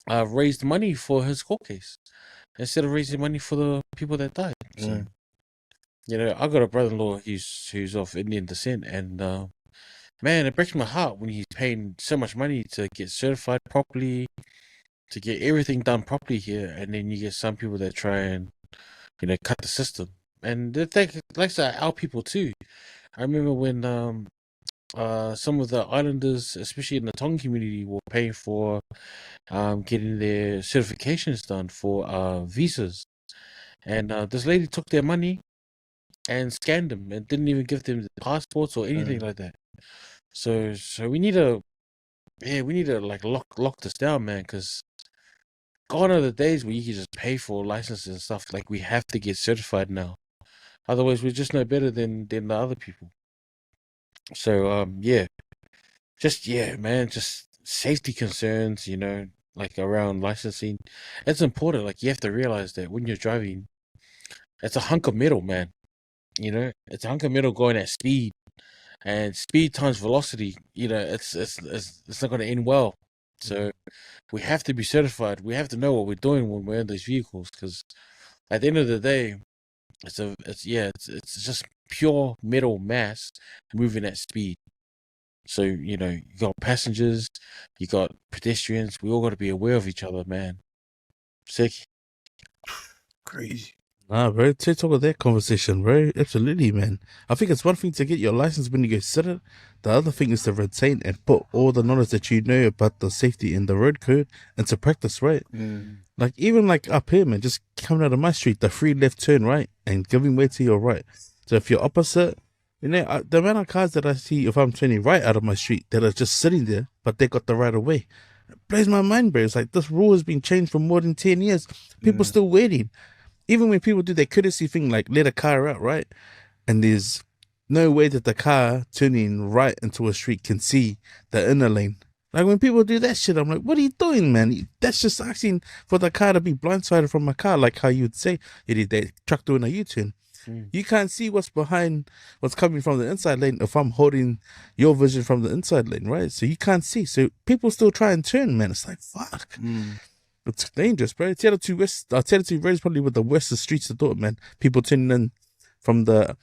raised money for his court case instead of raising money for the people that died. So, I got a brother-in-law who's of Indian descent, and man, it breaks my heart when he's paying so much money to get certified properly, to get everything done properly here, and then you get some people that try and cut the system. And they think like our people too. I remember when some of the islanders, especially in the Tongan community, were paying for getting their certifications done for visas, and this lady took their money and scanned them and didn't even give them the passports or anything like that. So we need to like lock this down, man, because gone are the days where you can just pay for licenses and stuff. Like, we have to get certified now. Otherwise, we're just no better than the other people. So, man, just safety concerns, like around licensing. It's important. Like, you have to realize that when you're driving, it's a hunk of metal, man. It's a hunk of metal going at speed, and speed times velocity. It's not going to end well. So we have to be certified. We have to know what we're doing when we're in these vehicles, because at the end of the day, it's just pure metal mass moving at speed. So you got passengers, you got pedestrians. We all got to be aware of each other, man. Sick. Crazy. Nah, bro, to talk about that conversation, bro. Absolutely, man. I think it's one thing to get your license when you get citizen. The other thing is to retain and put all the knowledge that you know about the safety in the road code into practice, right? Like, even like up here, man, just coming out of my street, the free left turn right and giving way to your right. So if you're opposite, the amount of cars that I see if I'm turning right out of my street that are just sitting there, but they got the right of way. It blows my mind, bro. It's like this rule has been changed for more than 10 years. People still waiting. Even when people do their courtesy thing, like let a car out, right? And there's no way that the car turning right into a street can see the inner lane. Like, when people do that shit, I'm like, what are you doing, man? That's just asking for the car to be blindsided from a car, like how you'd say it is that truck doing a U-turn. You can't see what's coming from the inside lane if I'm holding your vision from the inside lane, right? So you can't see. So people still try and turn, man. It's like, fuck. It's dangerous, bro. Te Road is probably with the worst streets to do it, man. People turning in from the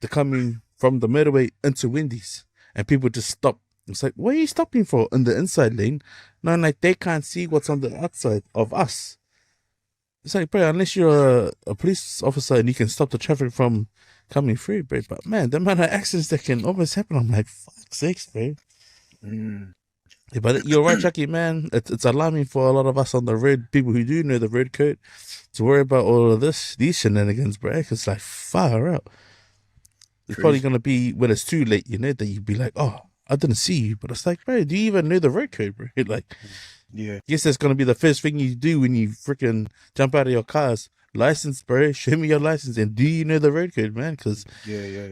coming from the motorway into Wendy's, and people just stop. It's like, what are you stopping for in the inside lane? No, like, they can't see what's on the outside of us. It's like, bro, unless you're a police officer and you can stop the traffic from coming through, bro. But man, the amount of accidents that can almost happen, I'm like, fuck's sakes, bro. Yeah, but you're right, Jackie, man. It's alarming for a lot of us on the road, people who do know the road code, to worry about all of these shenanigans, bro. It's like, far out. It's probably going to be when it's too late, that you'd be like, oh, I didn't see you. But it's like, bro, do you even know the road code, bro? Like, Yeah. Guess that's going to be the first thing you do when you freaking jump out of your cars. License, bro. Show me your license. And do you know the road code, man? Because,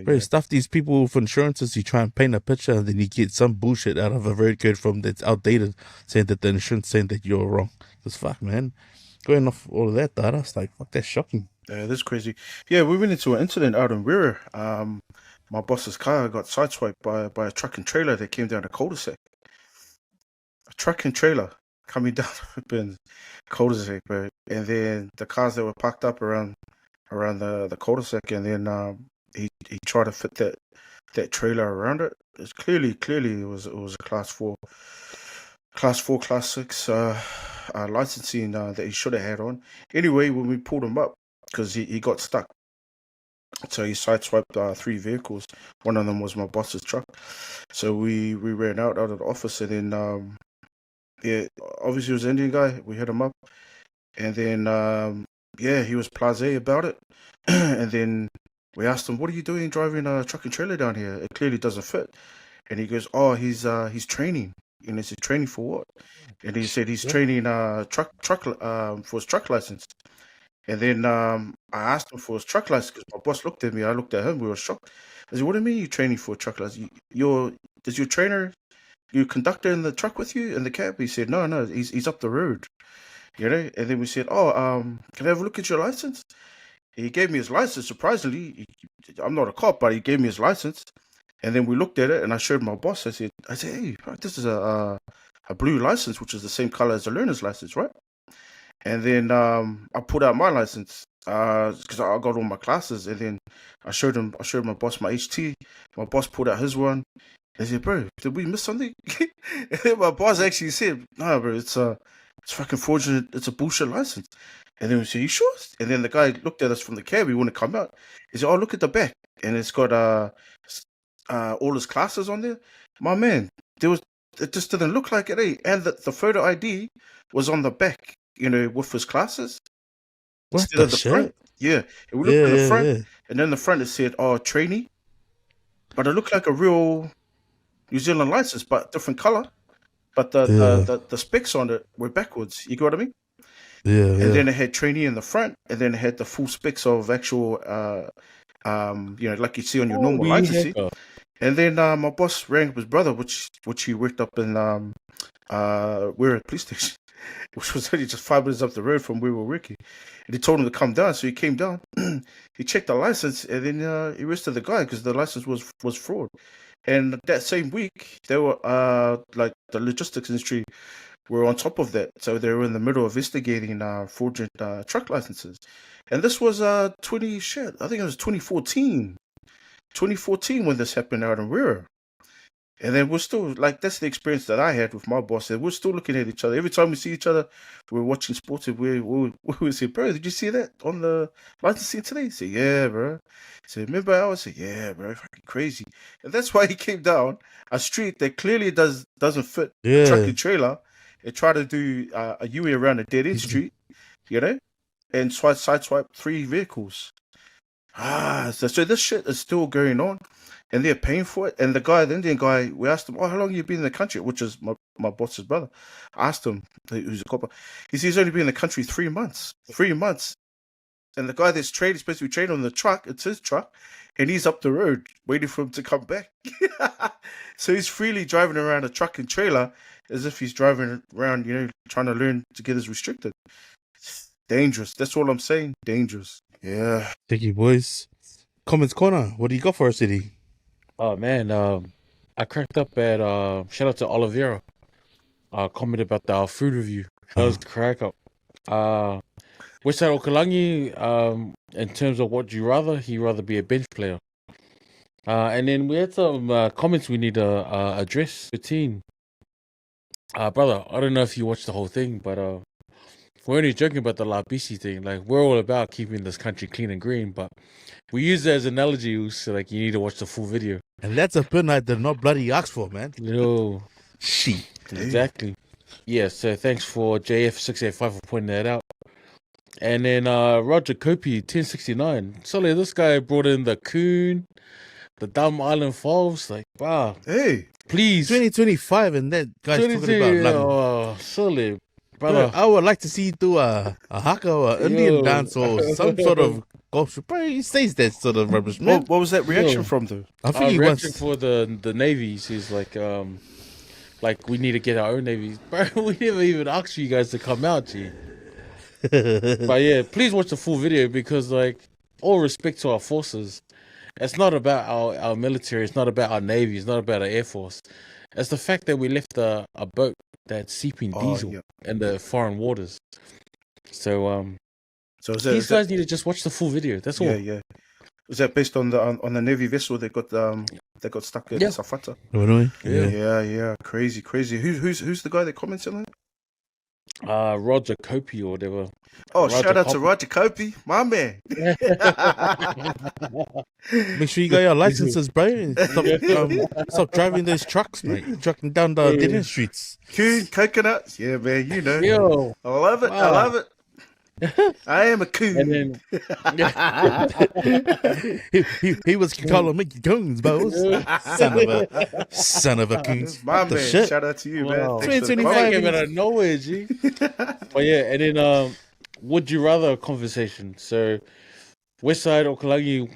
bro, stuff these people with insurances, you try and paint a picture and then you get some bullshit out of a road code that's outdated, saying that the insurance saying that you're wrong. Because, fuck, man. Going off all of that data, it's like, fuck, that's shocking. Yeah, that's crazy. Yeah, we went into an incident out in Wirra. My boss's car got sideswiped by a truck and trailer that came down the cul-de-sac. A truck and trailer coming down the cul-de-sac, bro. And then the cars that were parked up around the cul-de-sac, and then he tried to fit that trailer around it. It's clearly it was a class 6 licensing that he should have had on. Anyway, when we pulled him up, because he got stuck, so he sideswiped 3 vehicles. One of them was my boss's truck. So we ran out of the office, and then yeah, obviously it was an Indian guy. We hit him up, and then he was blasé about it. And then we asked him, "What are you doing driving a truck and trailer down here? It clearly doesn't fit." And he goes, "Oh, he's training." And he said, training for what? And he said he's training for his truck license. And then I asked him for his truck license because my boss looked at me. I looked at him. We were shocked. I said, "What do you mean you're training for a truck license? Does your trainer, your conductor in the truck with you in the cab?" He said, "No, he's up the road." You know. And then we said, "Oh, can I have a look at your license?" He gave me his license. Surprisingly, I'm not a cop, but he gave me his license. And then we looked at it, and I showed my boss. I said, "Hey, this is a blue license, which is the same color as a learner's license, right?" And then I pulled out my license because I got all my classes. And then I showed my boss my HT. My boss pulled out his one. I said, "Bro, did we miss something?" And then my boss actually said, "No, bro, it's fucking fraudulent. It's a bullshit license." And then we said, "You sure?" And then the guy looked at us from the cab. He wouldn't come out. He said, "Oh, look at the back." And it's got all his classes on there. My man, it just didn't look like it, eh? And the photo ID was on the back, you know, with his classes. What Instead the of the shit? front. Yeah. And we looked at the front, Yeah. and then the front it said, "Oh, trainee." But it looked like a real New Zealand license, but different color. But the specs on it were backwards. You get what I mean? Yeah. And then it had trainee in the front, and then it had the full specs of actual, you know, like you see on your normal license. See? And then my boss rang up his brother, which he worked up in we're at police station, which was only just 5 minutes up the road from where we were working. And he told him to come down, so he came down. He checked the license, and then he arrested the guy because the license was fraud. And that same week, they were like the logistics industry were on top of that, so they were in the middle of investigating fraudulent truck licenses. And this was I think it was 2014. 2014 when this happened out in Rira. And then we're still, like, that's the experience that I had with my boss. And we're still looking at each other. Every time we see each other, we're watching sports, and we say, "Bro, did you see that on the licensing today?" He said, "Yeah, bro." He said, "Remember?" I said, "Yeah, bro, fucking crazy." And that's why he came down a street that clearly doesn't fit a truck and trailer and try to do a U around a dead end street, you know, and sideswipe 3 vehicles. So this shit is still going on, and they're paying for it. And the Indian guy, we asked him, "Oh, how long have you been in the country?" Which is my boss's brother. I asked him, who's a copper. He says he's only been in the country 3 months. 3 months. And the guy that's supposed to be trained on the truck, it's his truck, and he's up the road waiting for him to come back. So he's freely driving around a truck and trailer as if he's driving around, you know, trying to learn to get his restricted. Dangerous. That's all I'm saying. Dangerous. Yeah. Thank you, boys. Comments corner. What do you got for us, City? Oh man, I cracked up at shout out to Oliveira. Comment about our food review. That was crack up. Westside Okalangi, in terms of what you rather, he'd rather be a bench player. And then we had some comments we need to address. 15. Brother, I don't know if you watched the whole thing, but we're only joking about the La BC thing. Like, we're all about keeping this country clean and green, but we use it as an analogy, so like you need to watch the full video. And that's a pin I did not bloody ask for, man. No. Shit. Exactly. Yeah, so thanks for JF685 for pointing that out. And then Roger Kopi, 1069. Solly, this guy brought in the coon, the dumb island falls. Like, wow. Hey. Please. 2025 and that guy's talking about like, oh, Solly. Brother. I would like to see you do a haka or Indian dance or some sort of golf. Bro, he says that sort of rubbish, man. What was that reaction from, though? I think he wants for the navies. He's like we need to get our own navies. Bro, we never even asked you guys to come out, G. But yeah, please watch the full video because, like, all respect to our forces. It's not about our military. It's not about our navy. It's not about our air force. It's the fact that we left a boat that's seeping diesel in the foreign waters. So these guys need to just watch the full video. That's all. Yeah. Was that based on the Navy vessel that got stuck in Safata? Yeah. Crazy. Who's the guy that comments on that? Roger Kopi or whatever. Oh, shout out to Roger Kopi, my man. Make sure you got your licenses, bro. And stop driving those trucks, mate. Trucking down the dead end streets. Coon, coconuts. Yeah, man, you know. Yo. I love it. I am a coon. And then he was calling me coons, boss. Son of a coons. My What the man, shit? shout out to you, Wow. man. Thanks for the 2025 came compliment. out of nowhere, G. But yeah, and then would you rather conversation. So Westside Okalangi,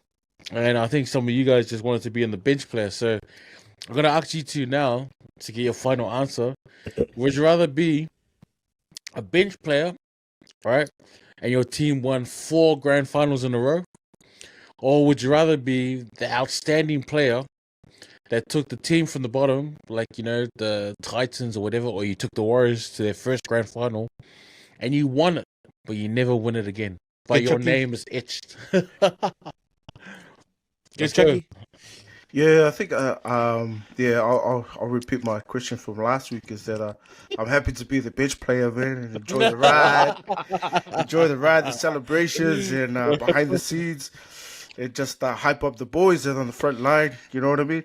and I think some of you guys just wanted to be in the bench player. So I'm gonna ask you two now to get your final answer. Would you rather be a bench player, right, and your team won 4 grand finals in a row, or would you rather be the outstanding player that took the team from the bottom, like the Titans or whatever, or you took the Warriors to their first grand final, and you won it, but you never win it again. But Hey, your Chucky. name is etched. Yes, Let's go. Chucky. Yeah, I think I'll repeat my question from last week. Is that I'm happy to be the bench player, man, and enjoy the ride, the celebrations, and behind the scenes, and just hype up the boys and on the front line. You know what I mean?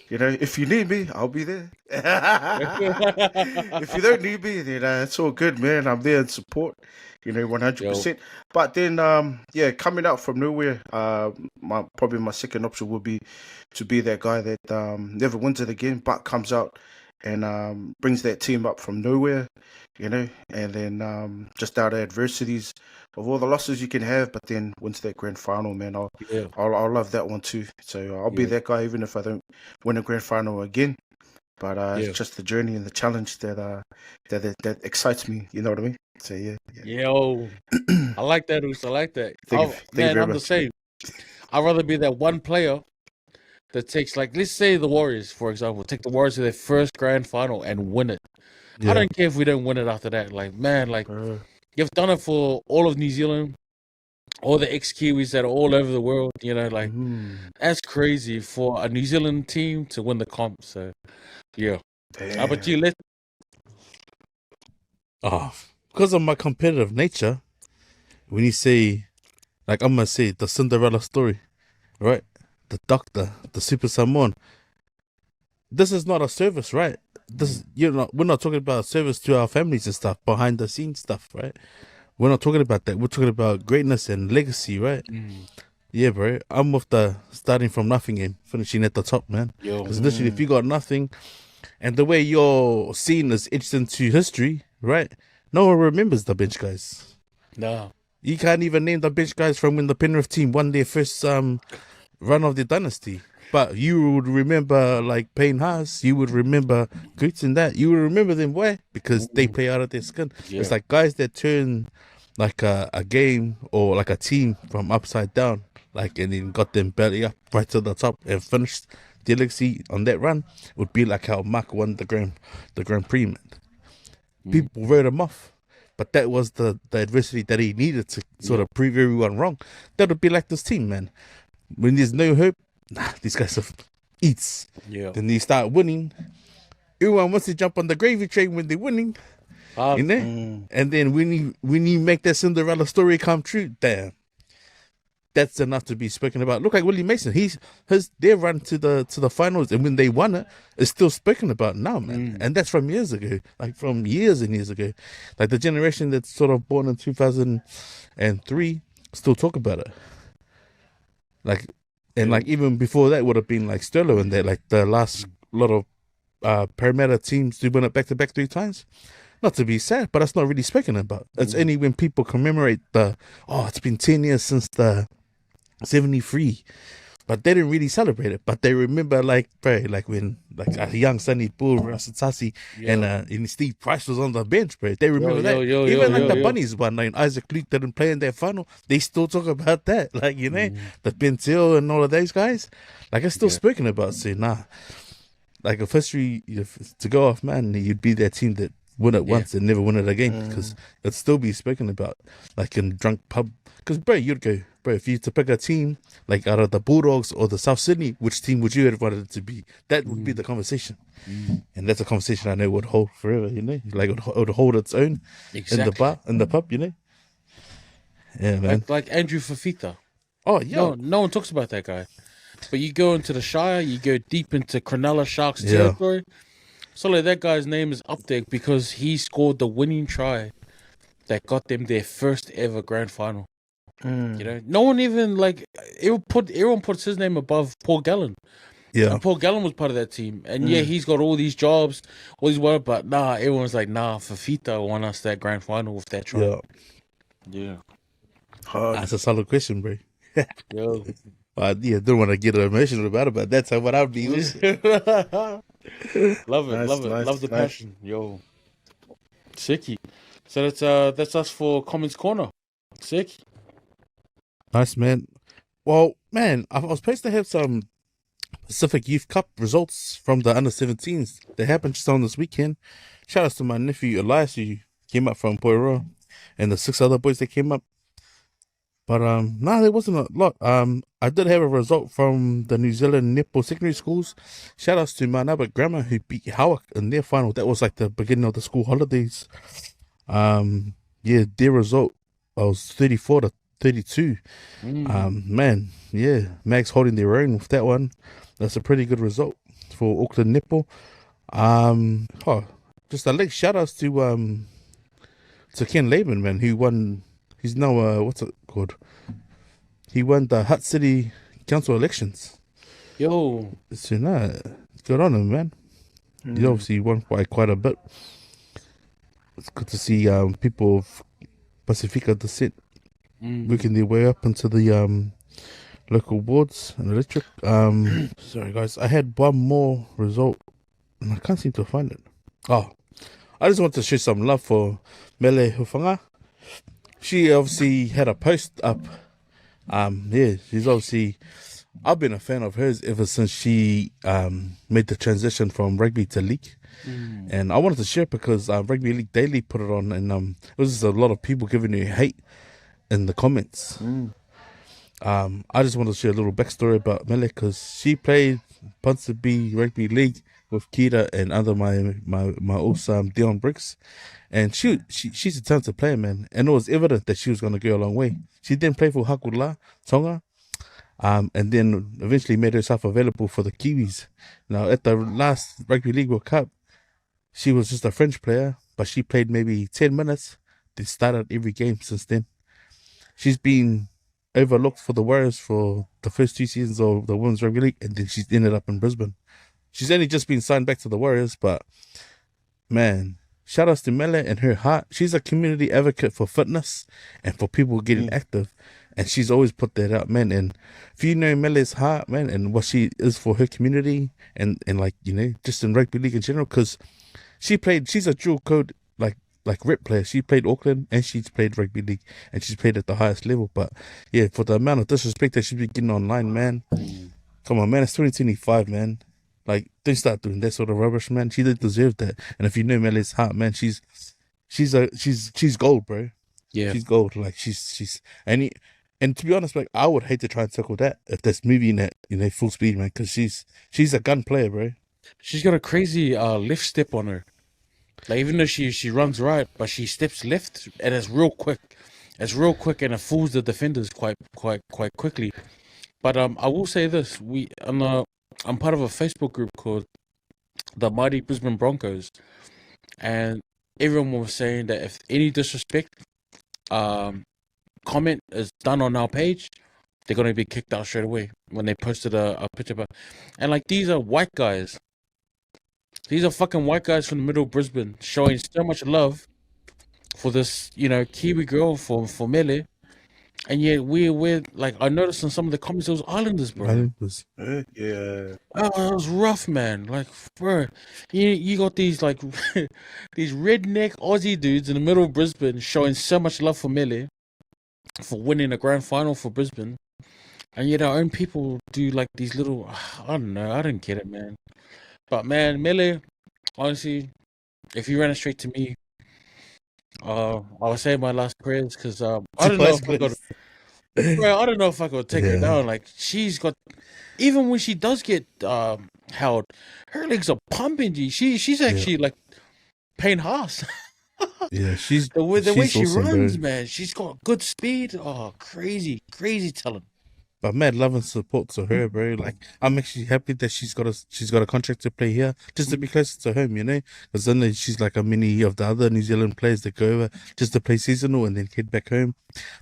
If you need me, I'll be there. If you don't need me, then it's all good, man. I'm there in support. 100%. But then, coming out from nowhere, probably my second option would be to be that guy that never wins it again, but comes out and brings that team up from nowhere, and then just out of adversities of all the losses you can have, but then wins that grand final, man. I'll love that one too. So I'll be that guy even if I don't win a grand final again. But it's just the journey and the challenge that excites me. You know what I mean? So yeah. Yo, I like that, Oos. I like that. Thank you Man, very I'm the much. same. I'd rather be that one player that takes, like, let's say the Warriors, for example, take the Warriors to their first grand final and win it. Yeah. I don't care if we don't win it after that. Like, man, like, you've done it for all of New Zealand, all the ex-Kiwis that are all over the world, that's crazy for a New Zealand team to win the comp. So, yeah. How about you? Because of my competitive nature, when you say, like, I'm gonna say the Cinderella story, right? The doctor, the Super Samoan. This is not a service, right? We're not talking about service to our families and stuff, behind the scenes stuff, right? We're not talking about that. We're talking about greatness and legacy, right? Yeah, bro. I'm with the starting from nothing and finishing at the top, man. Because literally, if you got nothing, and the way your scene is etched into history, right? No one remembers the bench guys. No. You can't even name the bench guys from when the Penrith team won their first run of the dynasty. But you would remember, like, Payne Haas. You would remember Goots and that. You would remember them, why? Because they play out of their skin. Yeah. It's like guys that turn like a game or like a team from upside down, like, and then got them belly up right to the top and finished the legacy on that run. Would be like how Mark won the Grand Prix, man. People wrote him off, but that was the adversity that he needed to sort of prove everyone wrong. That would be like this team, man. When there's no hope, these guys are eats. Yeah. Then they start winning. Everyone wants to jump on the gravy train when they're winning, And then when you make that Cinderella story come true, damn, that's enough to be spoken about. Look like Willie Mason. Their run to the finals, and when they won it, is still spoken about now, man. And that's from years ago, like from years and years ago. Like the generation that's sort of born in 2003 still talk about it. Like, and like even before that would have been like Sterlo and that, like the last lot of Parramatta teams to win it back to back 3 times. Not to be sad, but that's not really spoken about. It's only when people commemorate it's been 10 years since the 73, but they didn't really celebrate it. But they remember, like, bro, like when like a young Sonny Bull, Rasatasi, and Steve Price was on the bench, bro. They remember that. Even the Bunnies one, like Isaac Luke didn't play in their final. They still talk about that, like, the Bentil and all of those guys. Like, it's still spoken about. So like if history to go off, man, you'd be that team that win it once and never win it again, because it'd still be spoken about, like in drunk pub. Because, bro, you'd go, bro, if you had to pick a team, like out of the Bulldogs or the South Sydney, which team would you have wanted it to be? That would be the conversation. And that's a conversation I know would hold forever, like it would hold its own in the pub, Yeah, man. Like Andrew Fafita. Oh, yeah. No one talks about that guy. But you go into the Shire, you go deep into Cronulla Sharks territory. So like that guy's name is up there because he scored the winning try that got them their first ever grand final. Mm. You know, no one even like everyone puts his name above Paul Gallen. Yeah. And Paul Gallen was part of that team, and yeah, he's got all these jobs, all these work, but nah, everyone's like, nah, Fafita won us that grand final with that try. Yeah. Yeah. Hard. That's a solid question, bro. Yo. Yeah, don't want to get emotional about it, but that's how what I'd be. Love it, Nice, love it, nice, love the nice. passion, yo. Sicky. So that's us for Comments Corner. Sick. Nice, man. Well, man, I was supposed to have some Pacific Youth Cup results from the under-17s. They happened just on this weekend. Shout out to my nephew Elias, who came up from Poiroa, and the 6 other boys that came up. But no, there wasn't a lot. I did have a result from the New Zealand netball secondary schools. Shout outs to Manaba Grammar, who beat Howard in their final. That was like the beginning of the school holidays. Yeah, their result was 34-32. Man, yeah, Max holding their own with that one. That's a pretty good result for Auckland netball. Just a late shout outs to Ken Laban, man, who won. He's now what's it called? He won the Hutt City Council elections. Yo. So good on him, man. He obviously won quite a bit. It's good to see people of Pacifica descent working their way up into the local boards and electric. Sorry guys, I had one more result and I can't seem to find it. Oh, I just want to show some love for Mele Hufanga. She obviously had a post up. Yeah, she's obviously. I've been a fan of hers ever since she made the transition from rugby to league, and I wanted to share it because Rugby League Daily put it on, and it was just a lot of people giving her hate in the comments. I just wanted to share a little backstory about Mele because she played Ponsonby Rugby League with Kira and under my awesome Dion Briggs. And she's a talented player, man. And it was evident that she was going to go a long way. She didn't play for Hakula, Tonga, and then eventually made herself available for the Kiwis. Now, at the last Rugby League World Cup, she was just a French player, but she played maybe 10 minutes. They started every game since then. She's been overlooked for the Warriors for the first 2 seasons of the Women's Rugby League, and then she's ended up in Brisbane. She's only just been signed back to the Warriors, but, man... Shout outs to Mele and her heart. She's a community advocate for fitness and for people getting active. And she's always put that out, man. And if you know Mele's heart, man, and what she is for her community and like, you know, just in rugby league in general, because she's a dual code, like rep player. She played Auckland and she's played rugby league and she's played at the highest level. But yeah, for the amount of disrespect that she's been getting online, man. Come on, man. It's 2025, man. Like, don't start doing that sort of rubbish, man. She didn't deserve that. And if you know Mele's heart, man, she's gold, bro. Yeah. She's gold. Like she's and to be honest, like I would hate to try and tackle that if that's moving at full speed, man, because she's a gun player, bro. She's got a crazy left step on her. Like even though she runs right, but she steps left and it's real quick. It's real quick and it fools the defenders quite quickly. But I will say this: I'm part of a Facebook group called the Mighty Brisbane Broncos, and everyone was saying that if any disrespect comment is done on our page, they're gonna be kicked out straight away when they posted a picture. And like these are white guys. These are fucking white guys from the middle of Brisbane showing so much love for this, Kiwi girl for Mele. And yet we're like, I noticed in some of the comments, it was Islanders, bro. Yeah. Oh, it was rough, man. Like, bro, you got these like these redneck Aussie dudes in the middle of Brisbane showing so much love for Mele for winning a grand final for Brisbane, and yet our own people do like these little, I don't know, I don't get it, man. But man, Mele, honestly, if you ran it straight to me, I would say my last prayers because I don't know if I got. Bro, I don't know if I could take her down. Like she's got, even when she does get held, her legs are pumping. She's actually like Payne Haas. Yeah, she's the way she awesome, runs, bro. man. She's got good speed. Oh, crazy talent. But mad love and support to her, bro. Like I'm actually happy that she's got a contract to play here, just to be closer to home, you know. Because then she's like a mini of the other New Zealand players that go over just to play seasonal and then head back home.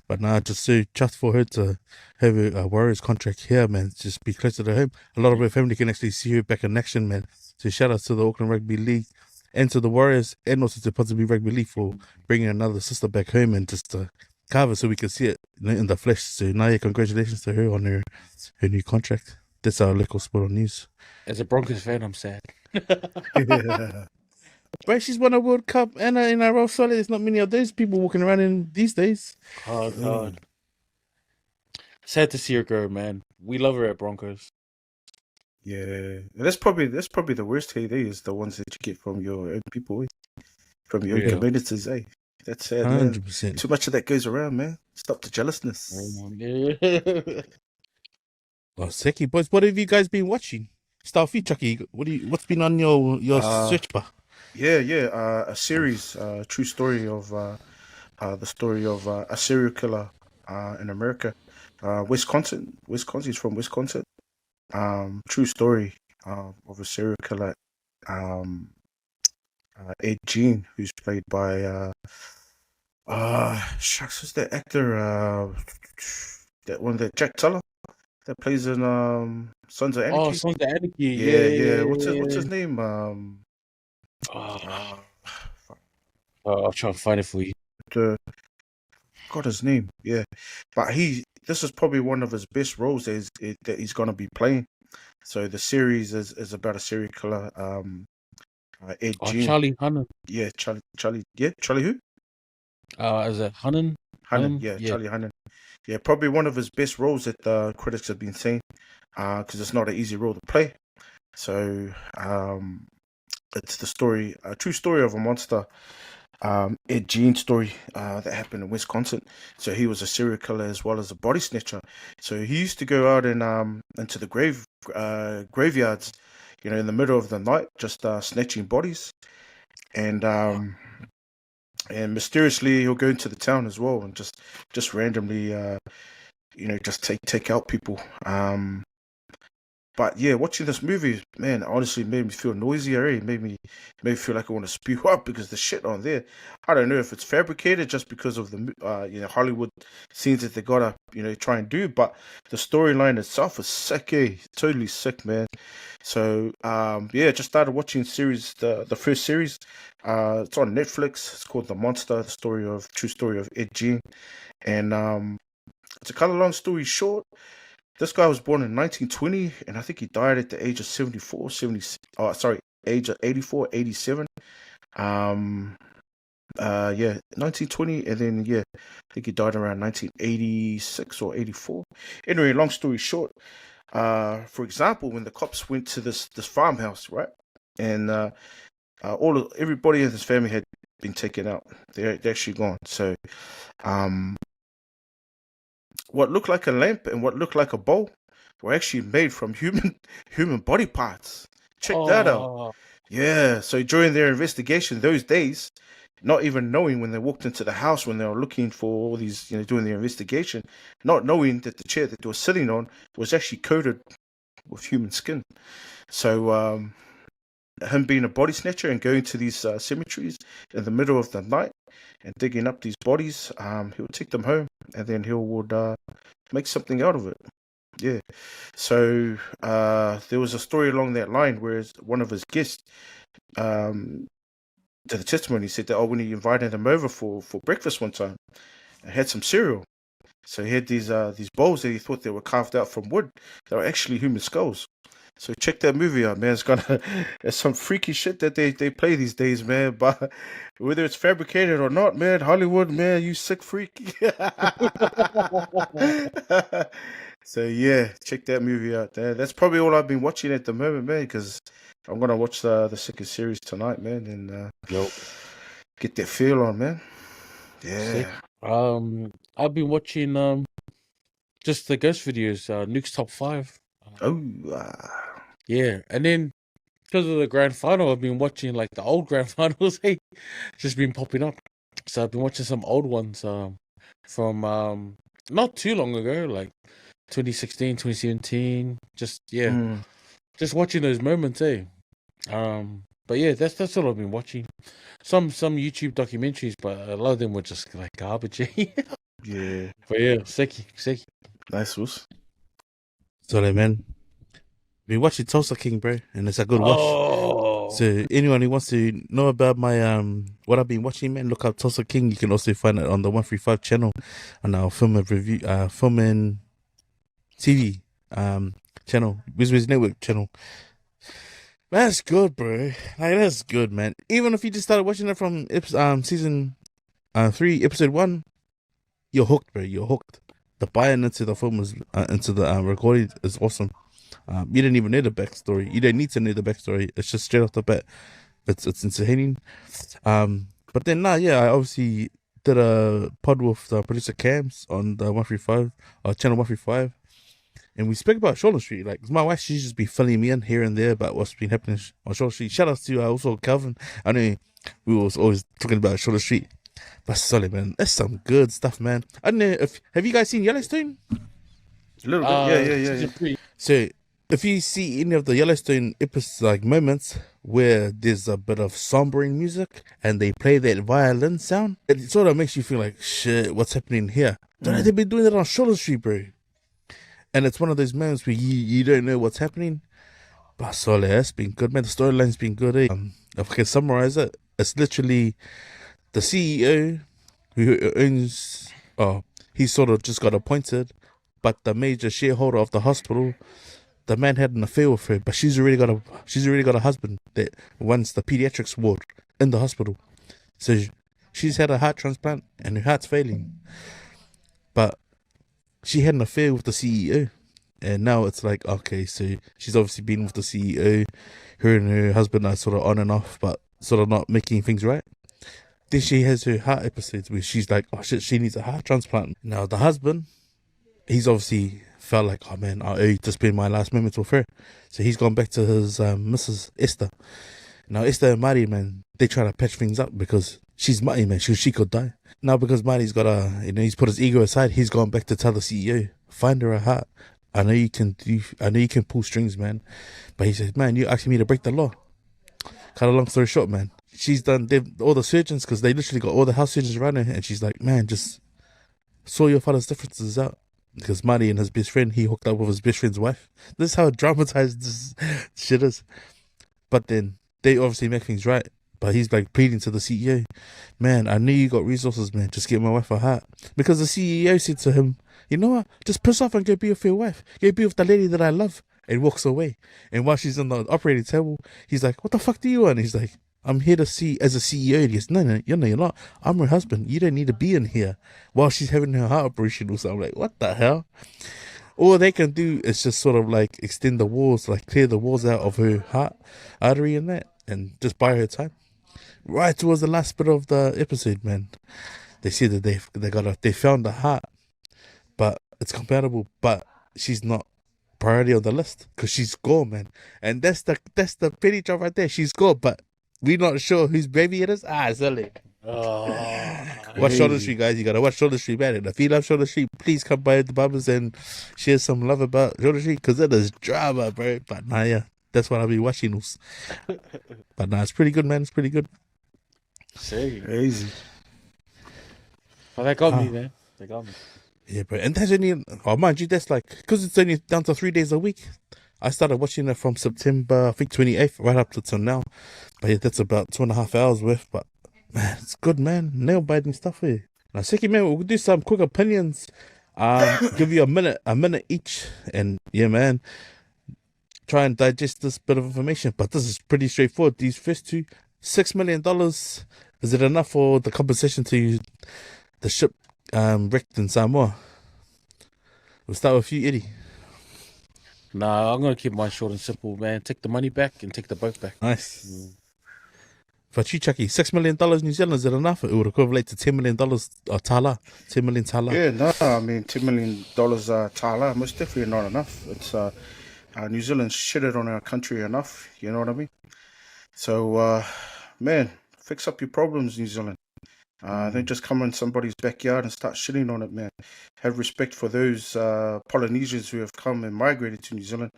But nah, just so just for her to have a Warriors contract here, man, just be closer to home. A lot of her family can actually see her back in action, man. So shout out to the Auckland Rugby League and to the Warriors and also to Possibly Rugby League for bringing another sister back home and just cover so we can see it in the flesh. So now, yeah, congratulations to her on her new contract. That's our local sport on news. As a Broncos fan, I'm sad. But she's won a World Cup and in NRL solid. There's not many of those people walking around in these days. Hard. Sad to see her go, man. We love her at Broncos. Yeah, and that's probably the worst hate is the ones that you get from your own people, from your own communities, eh? That's sad, man. 100%. Too much of that goes around, man. Stop the jealousness. Well, Seki boys, what have you guys been watching? Start with you, Chucky. What's been on your search bar? Yeah. A series, true story of the story of a serial killer in America, Wisconsin. He's from Wisconsin. True story of a serial killer, Ed Gein, who's played by shucks, who's that actor? That one, that Jack Teller that plays in Sons of Anarchy. Oh, Sons of Anarchy. Yeah. What's his name? I'll try to find it for you. Got his name, yeah. But this is probably one of his best roles that he's gonna be playing. So the series is about a serial killer, Ed Gein. Charlie Hunnam. Yeah, Charlie. Yeah, Charlie who? Is it Hunnam? Yeah, Charlie Hunnam. Yeah, probably one of his best roles that the critics have been saying, because it's not an easy role to play. So it's the story, a true story of a monster, Ed Gein story that happened in Wisconsin. So he was a serial killer as well as a body snatcher. So he used to go out and into the graveyards, in the middle of the night, just snatching bodies, and mysteriously he'll go into the town as well and just randomly, just take out people. But yeah, watching this movie, man, honestly made me feel noisy already. Made me feel like I want to spew up because the shit on there. I don't know if it's fabricated just because of the Hollywood scenes that they gotta try and do, but the storyline itself is sick, totally sick, man. So just started watching the first series. It's on Netflix. It's called The Monster, true story of Ed Gein, and it's a kind of long story short. This guy was born in 1920, and I think he died at the age of 84, 87. 1920, and then I think he died around 1986 or 84. Anyway, long story short, for example, when the cops went to this farmhouse, right, and everybody in his family had been taken out. They're actually gone. So, what looked like a lamp and what looked like a bowl were actually made from human body parts. Check that out. Yeah. So during their investigation, those days, not even knowing when they walked into the house, when they were looking for all these, doing their investigation, not knowing that the chair that they were sitting on was actually coated with human skin. So, him being a body snatcher and going to these cemeteries in the middle of the night and digging up these bodies, he would take them home and then he would make something out of it. Yeah. So there was a story along that line where one of his guests, to the testimony, said that when he invited him over for breakfast one time, and had some cereal. So he had these bowls that he thought they were carved out from wood. They were actually human skulls. So check that movie out, man. It's some freaky shit that they play these days, man. But whether it's fabricated or not, man, Hollywood, man, you sick freak. So yeah, check that movie out. That's probably all I've been watching at the moment, man. Because I'm gonna watch the second series tonight, man, and get that feel on, man. Yeah. Sick. I've been watching just the ghost videos, Nuke's Top 5. Yeah, and then because of the grand final, I've been watching like the old grand finals. Just been popping up. So I've been watching some old ones from not too long ago, like 2016, 2017. Just Mm. just watching those moments, eh? But yeah, that's all I've been watching. Some YouTube documentaries, but a lot of them were just like garbage. Yeah. But yeah, Seki. Nice was. Sorry, man. Been watching Tulsa King, bro, and it's a good watch. Oh, So anyone who wants to know about my what I've been watching, man, look up Tulsa King. You can also find it on the 135 channel on our film and review film and TV channel, Wiz Network channel. That's good, bro. Like that's good, man. Even if you just started watching it from season 3, episode 1, you're hooked, bro. You're hooked. The buy-in into the film is into the recording is awesome. You didn't even know the backstory. You don't need to know the backstory. It's just straight off the bat. It's entertaining. But then I obviously did a pod with the producer Cams on the 135 channel 135, and we spoke about Shoulder Street. Like my wife, she just be filling me in here and there about what's been happening on Shoulder Street. Shout out to also Calvin. I know we was always talking about Shoulder Street. But solid, man. That's some good stuff, man. I don't know if have you guys seen Yellowstone? A little bit. Yeah. season 3. So if you see any of the Yellowstone episodes, like moments where there's a bit of sombering music and they play that violin sound, it sort of makes you feel like, shit, what's happening here? They've been doing that on Shoulder Street, bro. And it's one of those moments where you don't know what's happening. But solid, it's been good, man. The storyline's been good, eh? If I can summarize it, it's literally the CEO who owns, he sort of just got appointed, but the major shareholder of the hospital, the man had an affair with her, but she's already got a husband that runs the pediatrics ward in the hospital. So she's had a heart transplant and her heart's failing, but she had an affair with the CEO, and now it's like, okay, so she's obviously been with the CEO. Her and her husband are sort of on and off, but sort of not making things right. Then she has her heart episodes where she's like, oh shit, she needs a heart transplant. Now the husband, he's obviously felt like, oh man, I owe you to spend my last moments with her. So he's gone back to his Mrs. Esther. Now Esther and Marty, man, they try to patch things up because she's Marty, man. She could die. Now because Marty's got he's put his ego aside, he's gone back to tell the CEO, find her a heart. I know you can pull strings, man. But he says, man, you're asking me to break the law. Cut a long story short, man. She's done all the surgeons, because they literally got all the house surgeons around her, and she's like, man, just sort your father's differences out. Because Marty and his best friend, he hooked up with his best friend's wife. This is how dramatized this shit is. But then they obviously make things right. But he's like pleading to the CEO, man, I know you got resources, man. Just get my wife a heart. Because the CEO said to him, you know what? Just piss off and go be with your wife. Go be with the lady that I love. And walks away. And while she's on the operating table, he's like, what the fuck do you want? And he's like, I'm here to see as a CEO. He goes, no, you're not. I'm her husband. You don't need to be in here while she's having her heart operation or something. I'm like, what the hell? All they can do is just sort of like extend the walls, like clear the walls out of her heart artery and that, and just buy her time. Right towards the last bit of the episode, man, they said that they found the heart, but it's compatible, but she's not priority on the list because she's gone, man. And that's the petty job right there. She's gone, but we're not sure whose baby it is. Silly. Watch Shoulder Street, guys. You gotta watch Shoulder Street, man. And if you love Shoulder Street, please come by the Barbers and share some love about Shoulder Street, because it is drama, bro. But that's what I'll be watching. But it's pretty good, man. It's pretty good. Crazy. Well, they got me, man. They got me. Yeah, bro. And that's only, mind you, that's like, because it's only down to 3 days a week. I started watching it from September, I think 28th, right up till now. But yeah, that's about 2.5 hours worth. But man, it's good, man. Nail biting stuff here. Now, second, man, we'll do some quick opinions. Give you a minute each. And yeah, man, try and digest this bit of information. But this is pretty straightforward. These first two, $6 million. Is it enough for the compensation to the ship wrecked in Samoa? We'll start with you, Eddie. Nah, I'm gonna keep mine short and simple, man. Take the money back and take the boat back. Nice. For you, Chucky, $6 million New Zealand, is it enough? It would equivalent to $10 million tala. 10 million tala. Yeah, no, I mean, $10 million tala, most definitely not enough. It's New Zealand's shitted on our country enough, you know what I mean? So, man, fix up your problems, New Zealand. Don't just come in somebody's backyard and start shitting on it, man. Have respect for those Polynesians who have come and migrated to New Zealand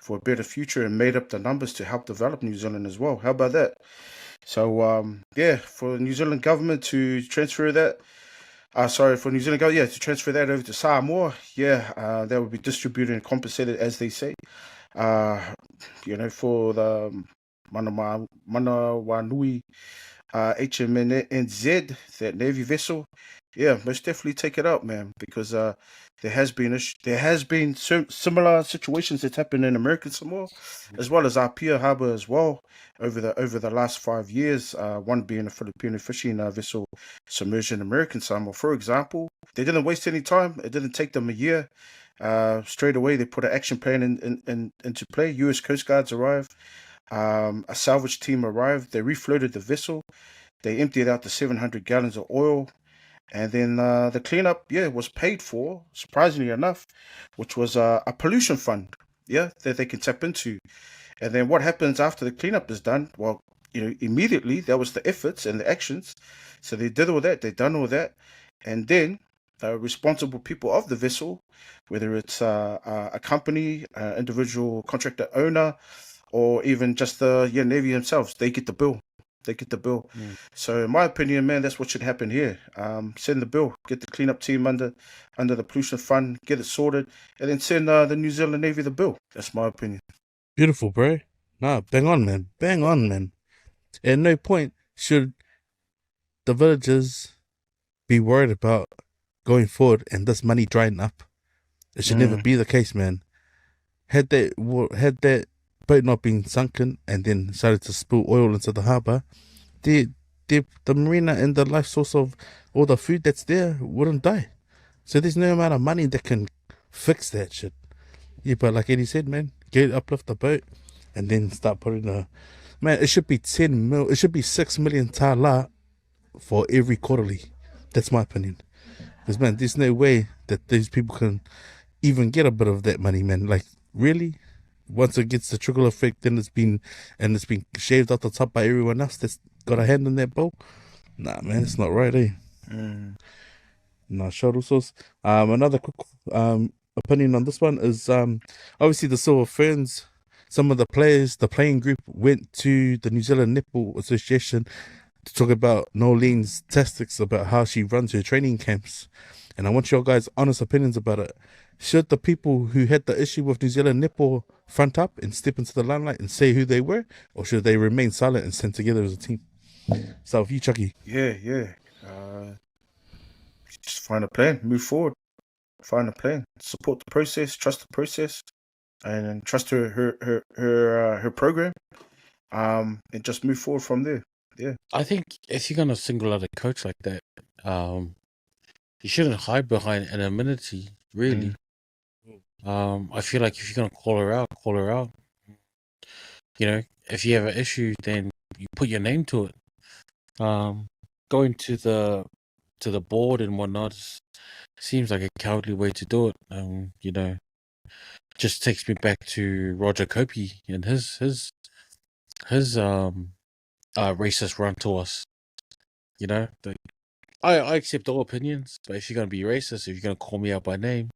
for a better future and made up the numbers to help develop New Zealand as well. How about that? So, for the New Zealand government to transfer that, for New Zealand government, to transfer that over to Samoa, that would be distributed and compensated, as they say. For the Manawanui HMNZ, that Navy vessel, most definitely take it out, man, because there has been similar situations that happened in American Samoa, as well as our Pia Harbour as well over the last 5 years. One being a Filipino fishing vessel submerged in American Samoa, for example. They didn't waste any time. It didn't take them a year. Straight away, they put an action plan into play. U.S. Coast Guards arrived. A salvage team arrived. They refloated the vessel. They emptied out the 700 gallons of oil. And then the cleanup, was paid for, surprisingly enough, which was a pollution fund, that they can tap into. And then what happens after the cleanup is done? Well, immediately there was the efforts and the actions. So they did all that. They done all that. And then responsible people of the vessel, whether it's a company, individual contractor owner, or even just the Navy themselves, they get the bill. So in my opinion, man, that's what should happen here. Send the bill, get the cleanup team under the pollution fund, get it sorted, and then send the New Zealand Navy the bill. That's my opinion. Beautiful, bro. Nah, bang on, man. At no point should the villagers be worried about going forward and this money drying up. It should never be the case, man. Had that boat not been sunken and then started to spill oil into the harbour, the marina and the life source of all the food that's there wouldn't die. So there's no amount of money that can fix that shit. Yeah, but like Eddie said, man, uplift the boat and then start putting man, it should be 10 mil, it should be 6 million tala for every quarterly. That's my opinion. Because, man, there's no way that these people can even get a bit of that money, man. Like, really? Once it gets the trickle effect, then it's been shaved off the top by everyone else that's got a hand in that bowl. Nah, man, it's not right, eh? Nah, shuttle sauce. Another quick opinion on this one is obviously the Silver Ferns. Some of the players, the playing group, went to the New Zealand Netball Association to talk about Nolene's tactics, about how she runs her training camps. And I want your guys' honest opinions about it. Should the people who had the issue with New Zealand netball front up and step into the limelight and say who they were, or should they remain silent and stand together as a team? So, if you, Chucky. Yeah. Just find a plan, move forward. Find a plan, support the process, trust the process, and trust her program. And just move forward from there. Yeah. I think if you're gonna single out a coach like that, you shouldn't hide behind anonymity, really. I feel like if you're gonna call her out, call her out. If you have an issue, then you put your name to it. Going to the board and whatnot seems like a cowardly way to do it. Just takes me back to Roger Copey and his racist run to us. I accept all opinions, but if you're gonna be racist, if you're gonna call me out by name,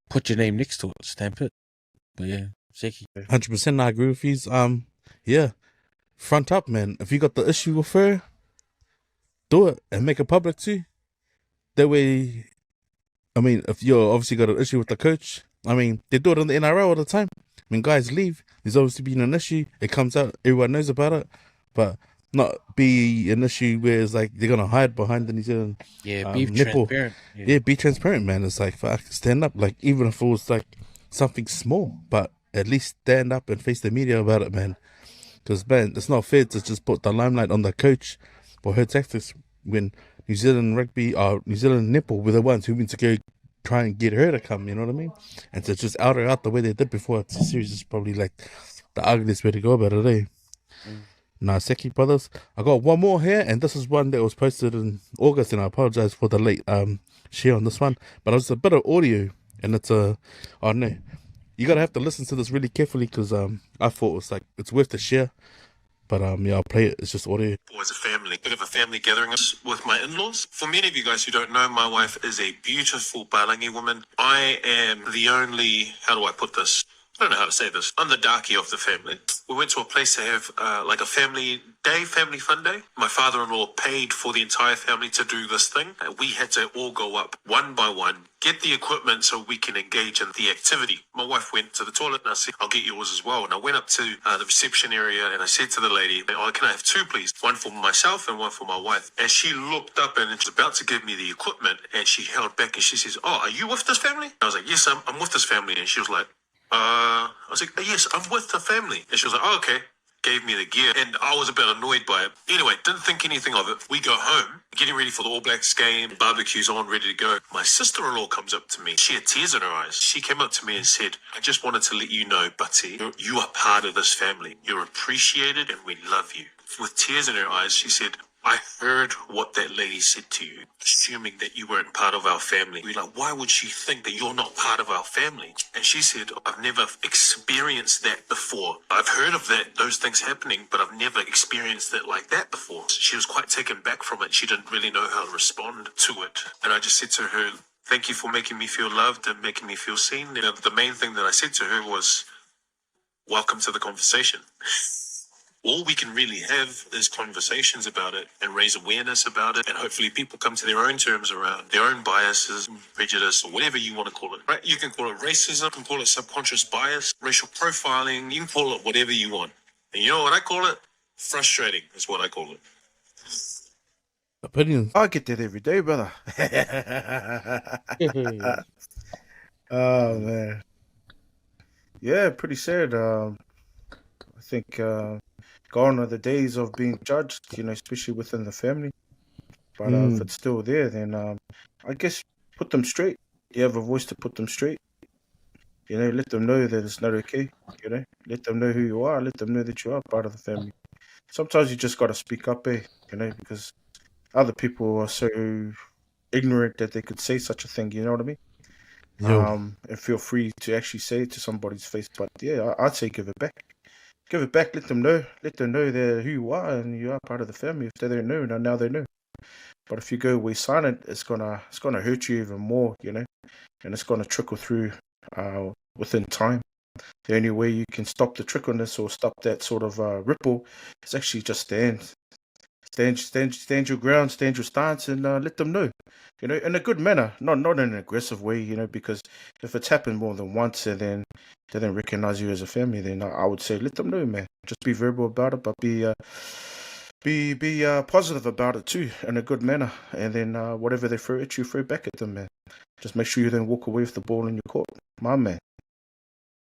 put your name next to it, stamp it. But yeah, Seki. 100% I agree with you. Front up, man. If you got the issue with her, do it and make it public too. That way, I mean, if you're obviously got an issue with the coach, I mean, they do it on the NRL all the time. When guys leave, there's obviously been an issue. It comes out, everyone knows about it, but not be an issue where it's like they're gonna hide behind the New Zealand be nipple. transparent. Yeah, be transparent, man. It's like, fuck, stand up. Like, even if it was like something small, but at least stand up and face the media about it, man. Because, man, it's not fair to just put the limelight on the coach for her tactics when New Zealand rugby or New Zealand netball were the ones who went to go try and get her to come, you know what I mean? And to just out her out the way they did before it's series is probably like the ugliest way to go about it, eh? Nah, Seki brothers. I got one more here, and this is one that was posted in August, and I apologize for the late share on this one. But it's a bit of audio, and it's oh no, you gotta have to listen to this really carefully because I thought it was like it's worth the share. But yeah, I'll play it. It's just audio. As a family, bit of a family gathering with my in-laws. For many of you guys who don't know, my wife is a beautiful Palangi woman. I am the only, how do I put this? I don't know how to say this. I'm the darkie of the family. We went to a place to have like a family day, family fun day. My father-in-law paid for the entire family to do this thing. We had to all go up one by one, get the equipment so we can engage in the activity. My wife went to the toilet and I said, I'll get yours as well. And I went up to the reception area and I said to the lady, oh, can I have two, please? One for myself and one for my wife. And she looked up and was about to give me the equipment and she held back and she says, oh, are you with this family? I was like, yes, I'm with this family. And she was like, I was like, yes, I'm with the family. And she was like, oh, okay. Gave me the gear, and I was a bit annoyed by it. Anyway, didn't think anything of it. We go home, getting ready for the All Blacks game, barbecue's on, ready to go. My sister-in-law comes up to me. She had tears in her eyes. She came up to me and said, I just wanted to let you know, Butty, you are part of this family. You're appreciated, and we love you. With tears in her eyes, she said, I heard what that lady said to you, assuming that you weren't part of our family. We're like, why would she think that you're not part of our family? And she said, I've never experienced that before. I've heard of that, those things happening, but I've never experienced it like that before. She was quite taken back from it. She didn't really know how to respond to it. And I just said to her, thank you for making me feel loved and making me feel seen. You know, the main thing that I said to her was, welcome to the conversation. All we can really have is conversations about it and raise awareness about it, and hopefully people come to their own terms around their own biases, prejudice, or whatever you want to call it. Right? You can call it racism, you can call it subconscious bias, racial profiling, you can call it whatever you want. And you know what I call it? Frustrating is what I call it. Opinions. I get that every day, brother. Oh, man. Yeah, pretty sad. I think gone are the days of being judged, you know, especially within the family. But if it's still there, then I guess put them straight. You have a voice to put them straight. You know, let them know that it's not okay. You know, let them know who you are. Let them know that you are part of the family. Sometimes you just got to speak up, you know, because other people are so ignorant that they could say such a thing. You know what I mean? Yo. And feel free to actually say it to somebody's face. But yeah, I'd say give it back. Give it back. Let them know that who you are and you are part of the family. If they don't know, now they know. But if you go away silent, it's gonna hurt you even more, you know, and it's gonna trickle through within time. The only way you can stop the trickleness or stop that sort of ripple is actually just stand your ground, stand your stance, and let them know, you know, in a good manner, not in an aggressive way, you know, because if it's happened more than once and then they don't recognize you as a family, then I would say let them know, man. Just be verbal about it, but be positive about it too, in a good manner, and then whatever they throw at you, throw back at them, man. Just make sure you don't walk away with the ball in your court, my man.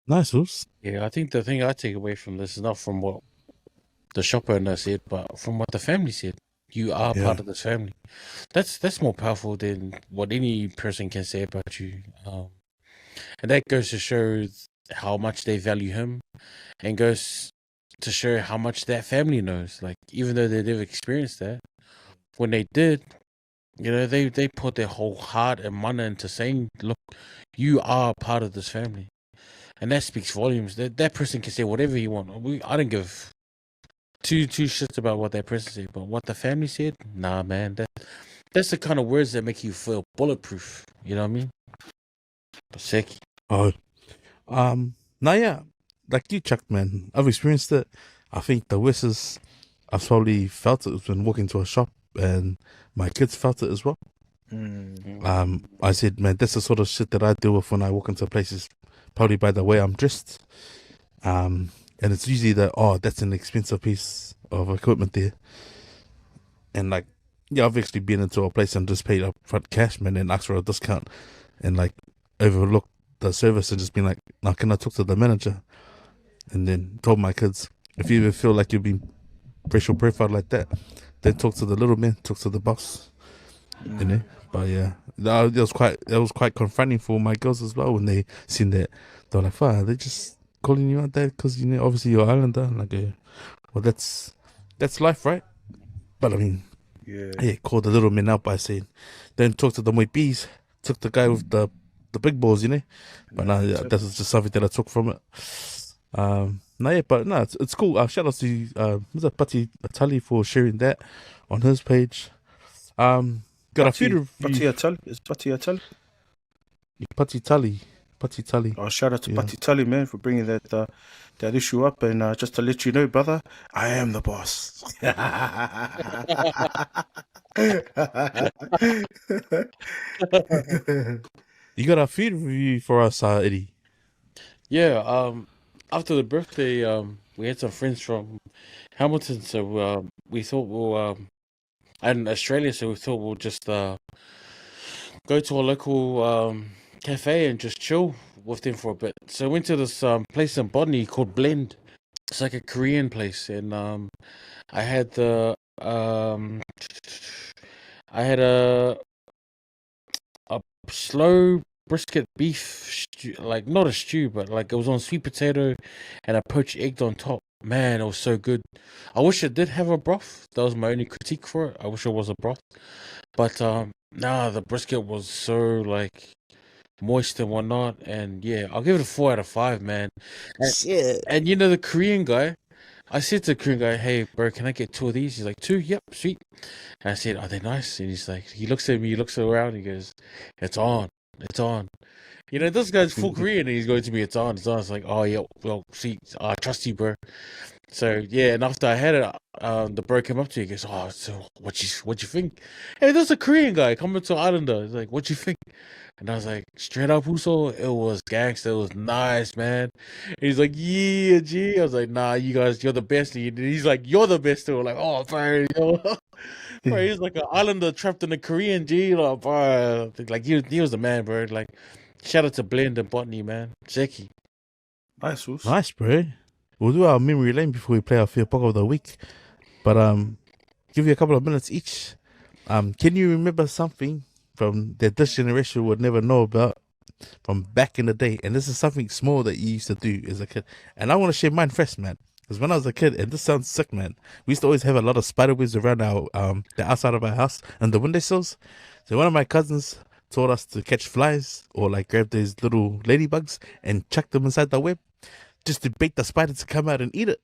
Nice, Oops. Yeah, I think the thing I take away from this is not from what the shop owner said, but from what the family said. You are part of this family. That's more powerful than what any person can say about you. And that goes to show how much they value him, and goes to show how much that family knows. Like, even though they never experienced that, when they did, you know, they put their whole heart and money into saying, look, you are part of this family. And that speaks volumes. That person can say whatever you want. I don't give two shits about what that person said, but what the family said, nah, man. That's the kind of words that make you feel bulletproof. You know what I mean? But sick. Oh, now yeah, like you, Chuck, man. I've experienced it. I think the worst is I've probably felt it when walking to a shop, and my kids felt it as well. I said, man, that's the sort of shit that I deal with when I walk into places, probably by the way I'm dressed. And it's usually that's an expensive piece of equipment there. And like, yeah, I've actually been into a place and just paid upfront cash, man, and asked for a discount, and like overlooked the service and just been like, now can I talk to the manager? And then told my kids, if you ever feel like you're being racial profiled like that, then talk to the little man, talk to the boss. You know? But yeah, that was quite confronting for my girls as well when they seen that. They were like, wow, they just calling you out there because, you know, obviously you're Islander. Like, well, that's life, right? But I mean, yeah, called the little men out by saying, don't talk to the white bees. Took the guy with the big balls, you know. But that was just something that I took from it. No, yeah, but no, it's cool. Shout out to Mr. Pati Tali for sharing that on his page. Got a few Pati reviews. Atali. Is Pati Atali? Pati Tali. Oh, shout out to Yeah. Pati Tali, man, for bringing that issue up. And just to let you know, brother, I am the boss. You got a feed review for us, Eddie. Yeah, after the birthday, we had some friends from Hamilton, so we thought we'll and Australia, so we thought we'll just go to a local cafe and just chill with them for a bit. So we went to this place in Botany called Blend. It's like a Korean place, and I had the I had a slow brisket beef stew, like not a stew, but like it was on sweet potato and a poached egg on top. Man, it was so good. I wish it did have a broth. That was my only critique for it. I wish it was a broth. But nah, the brisket was so like moist and whatnot. And yeah, I'll give it a 4 out of 5, man. And you know the Korean guy, I said to the Korean guy, "Hey, bro, can I get 2 of these?" He's like, "2? Yep, sweet." And I said, "Are they nice?" And he's like, he looks at me, he looks around, he goes, "It's on, it's on." You know, this guy's full Korean, and he's going to me, "It's on, it's on." It's like, "Oh yeah, well, sweet, I trust you, bro." So yeah, and after I had it, the bro came up to me, he goes, "Oh, so what you think?" Hey, there's a Korean guy coming to Islander. He's like, "What you think?" And I was like, straight up, Uso, it was gangster. It was nice, man. And he's like, yeah, G. I was like, nah, you guys, you're the best. And he's like, you're the best too. Like, oh, bro, bro, he's like an islander trapped in a Korean, G. Like, bro, like he was the man, bro. Like, shout out to Blend and Botany, man. Zeki. Nice, Us. Nice, bro. We'll do our memory lane before we play our Fia Poko of the week. But give you a couple of minutes each. Can you remember something from that this generation would never know about from back in the day? And this is something small that you used to do as a kid. And I want to share mine first, man. Because when I was a kid, and this sounds sick, man, we used to always have a lot of spider webs around our the outside of our house and the windowsills. So one of my cousins taught us to catch flies or like grab these little ladybugs and chuck them inside the web just to bait the spider to come out and eat it.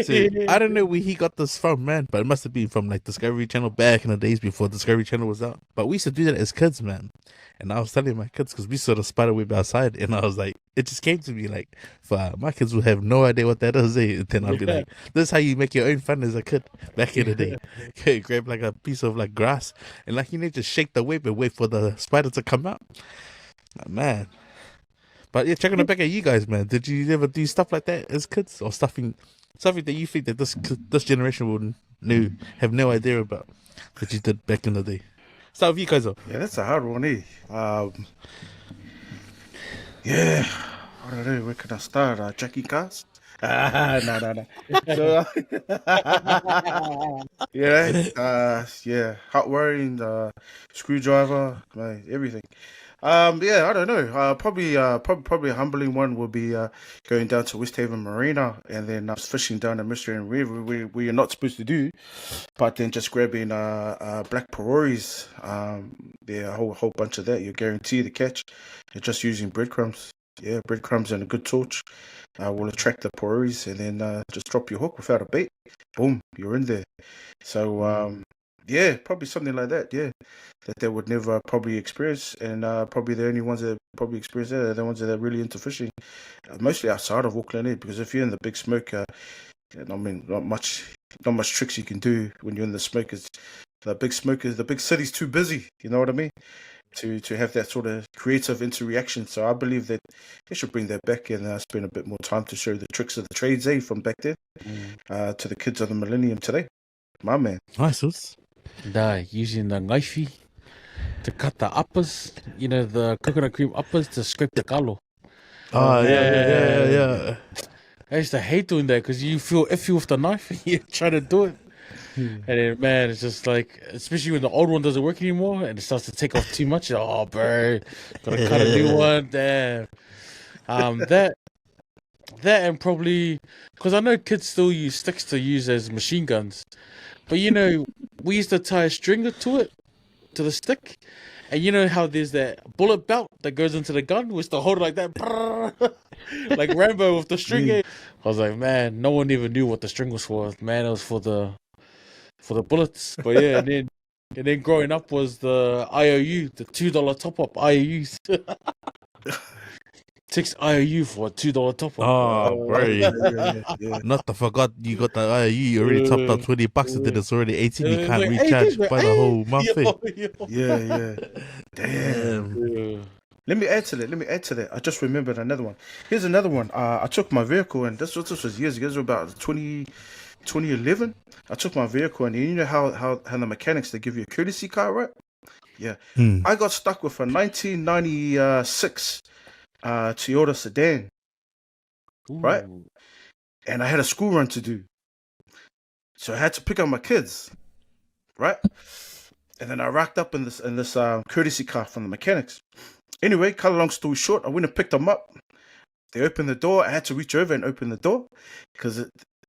So I don't know where he got this from, man, but it must have been from like Discovery Channel back in the days before Discovery Channel was out. But we used to do that as kids, man. And I was telling my kids because we saw the spider web outside, and I was like, it just came to me like, my kids will have no idea what that is. And then I'll be like, this is how you make your own fun as a kid back in the day. Okay, grab like a piece of like grass and like just shake the web and wait for the spider to come out. Man. But yeah, checking it back at you guys, man. Did you ever do stuff like that as kids, or something that you think that this generation would have no idea about that you did back in the day? Start with you guys, though. Yeah, that's a hard one, eh? Yeah, I don't know. Where can I start? Jackie Cars? No. So, yeah, hot wiring, screwdriver, everything. Yeah, I don't know. Probably a humbling one would be going down to West Haven Marina and then fishing down the Mystery River where you're not supposed to do, but then just grabbing black peroris. Yeah, a whole bunch of that. You're guaranteed to catch. You're just using breadcrumbs. Yeah, breadcrumbs and a good torch will attract the peroris, and then just drop your hook without a bait. Boom, you're in there. So yeah, probably something like that. Yeah, that they would never probably experience, and probably the only ones that probably experience that are the ones that are really into fishing, mostly outside of Auckland. Because if you're in the big smoke, I mean, not much tricks you can do when you're in the smoke. The big city's too busy. You know what I mean? To have that sort of creative interaction. So I believe that they should bring that back and spend a bit more time to show the tricks of the trades, from back then to the kids of the millennium today. My man. Nice. Using the knifey to cut the uppers, the coconut cream uppers to scrape the kalo. Oh, yeah. I used to hate doing that because you feel iffy with the knife and you're trying to do it. And then, man, it's just like, especially when the old one doesn't work anymore and it starts to take off too much. Oh, bro, gotta cut a new one. Damn. That and probably, because I know kids still use sticks to use as machine guns. But, we used to tie a stringer to the stick. And you know how there's that bullet belt that goes into the gun, which to hold it like that, like Rambo with the string. I was like, man, no one even knew what the string was for. Man, it was for the bullets. But yeah, and then growing up was the IOU, the $2 top up IOUs. 6 IOU for a $2 top up. Oh, bro. Yeah. Not to forgot you got the IOU. You already topped up $20 and then it's already 18. You can't Like, recharge hey, by the whole month. Yeah. Damn. Let me add to that. I just remembered another one. Here's another one. I took my vehicle, and this was years ago. This was about 2011. I took my vehicle, and you know how the mechanics, they give you a courtesy car, right? Yeah. I got stuck with a 1996 Toyota sedan, right? And I had a school run to do. So I had to pick up my kids, right? And then I racked up in this courtesy car from the mechanics. Anyway, cut a long story short, I went and picked them up. They opened the door. I had to reach over and open the door because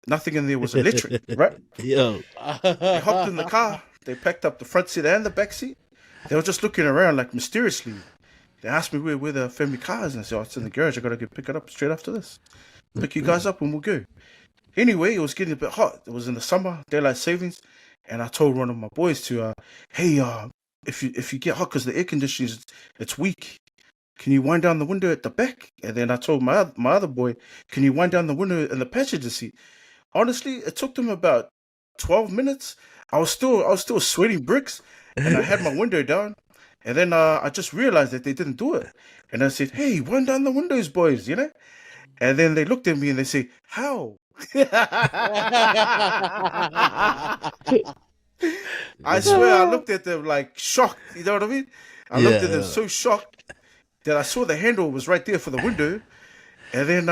nothing in there was electric, right? Yo. They hopped in the car. They packed up the front seat and the back seat. They were just looking around like mysteriously. They asked me where the family car is, and I said, oh, it's in the garage. I got to go pick it up straight after this. Pick you guys up and we'll go. Anyway, it was getting a bit hot. It was in the summer, daylight savings. And I told one of my boys to, hey, if you get hot because the air conditioning it's weak, can you wind down the window at the back? And then I told my other boy, can you wind down the window in the passenger seat? Honestly, it took them about 12 minutes. I was still sweating bricks, and I had my window down. And then I just realized that they didn't do it. And I said, hey, wind down the windows, boys, you know? And then they looked at me and they say, how? I swear I looked at them like shocked, you know what I mean? I looked at them so shocked that I saw the handle was right there for the window. And then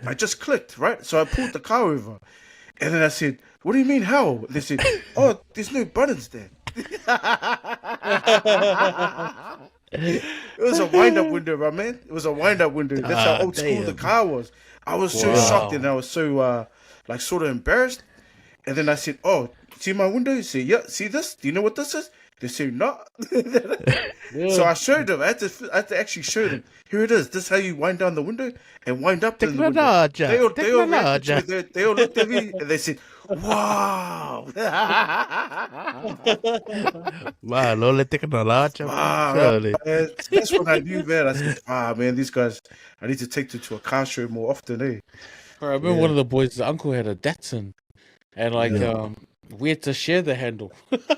I just clicked, right? So I pulled the car over. And then I said, what do you mean how? They said, oh, there's no buttons there. It was a wind-up window, my man. It was a wind-up window. That's how old school the car was. I was so shocked and I was so like sort of embarrassed. And then I said, oh, see my window? He said, yeah, see this? Do you know what this is? They said, no. So I showed them. I had to actually show them. Here it is. This is how you wind down the window and wind up the window. They all looked at me and they said, wow. Wow, Lola technology. That's when I knew, man. I said, man, these guys, I need to take them to a car show more often, eh? I remember one of the boys' uncle had a Datsun, and like we had to share the handle. Clip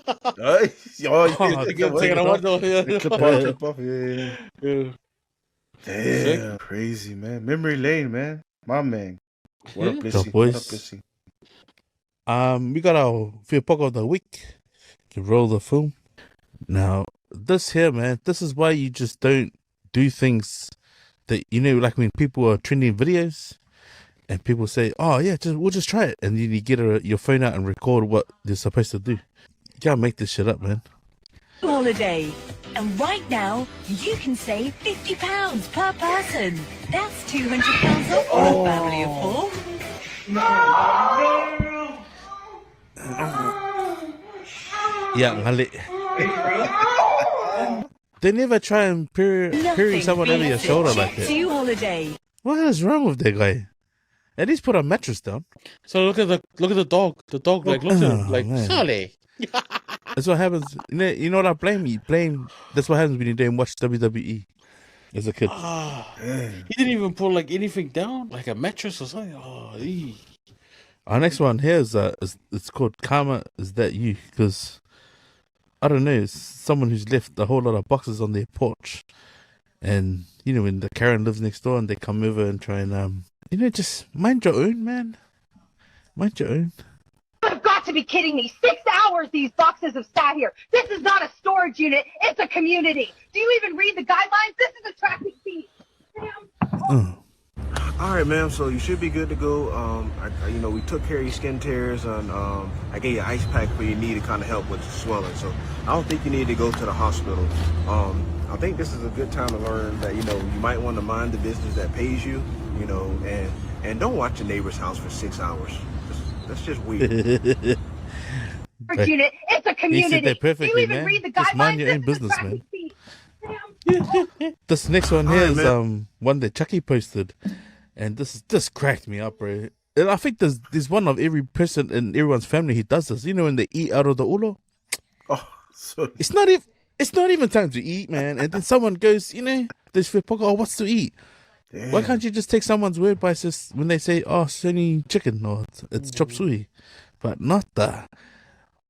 off. Yeah. Damn, crazy, man. Memory lane, man. My man. What a blessing. boys. What a blessing. We got our Fia Poko of the week. Can roll the film. Now, this here, man, this is why you just don't do things that, you know, like when people are trending videos and people say, oh, yeah, we'll just try it. And then you get your phone out and record what they're supposed to do. You can't make this shit up, man. Holiday. And right now, you can save £50 per person. That's £200 off for a family of 4. Yeah, ngalik. They never try and peer someone over your shoulder like that. Holiday. What is wrong with that guy? At least put a mattress down. So look at the dog. The dog like looks at him like, man. Charlie. That's what happens. You know what I blame? That's what happens when you don't watch WWE as a kid. He didn't even put like anything down, like a mattress or something. Our next one here is it's called Karma. Is That You? Because I don't know, it's someone who's left a whole lot of boxes on their porch, and you know when the Karen lives next door and they come over and try and just mind your own, man. Mind your own. You've got to be kidding me. 6 hours these boxes have sat here. This is not a storage unit. It's a community. Do you even read the guidelines? This is a traffic fee. All right, ma'am. So you should be good to go. We took care of your skin tears, and I gave you an ice pack for your knee to kind of help with the swelling. So I don't think you need to go to the hospital. I think this is a good time to learn that you might want to mind the business that pays you. And don't watch your neighbor's house for 6 hours. That's just weird. Unit. It's a community. He said that perfectly, Do you even man. read the Just guidelines? mind your This own is a business, traffic man. fee. This next one here Alright, is one that Chucky posted, and this cracked me up, bro. And I think there's one of every person in everyone's family who does this. You know, when they eat out of the ulo, Oh, so it's not even time to eat, man. And then someone goes, you know, this Fia Poko, oh, what's to eat? Why can't you just take someone's word by just when they say, oh, it's only chicken or it's chop suey, but not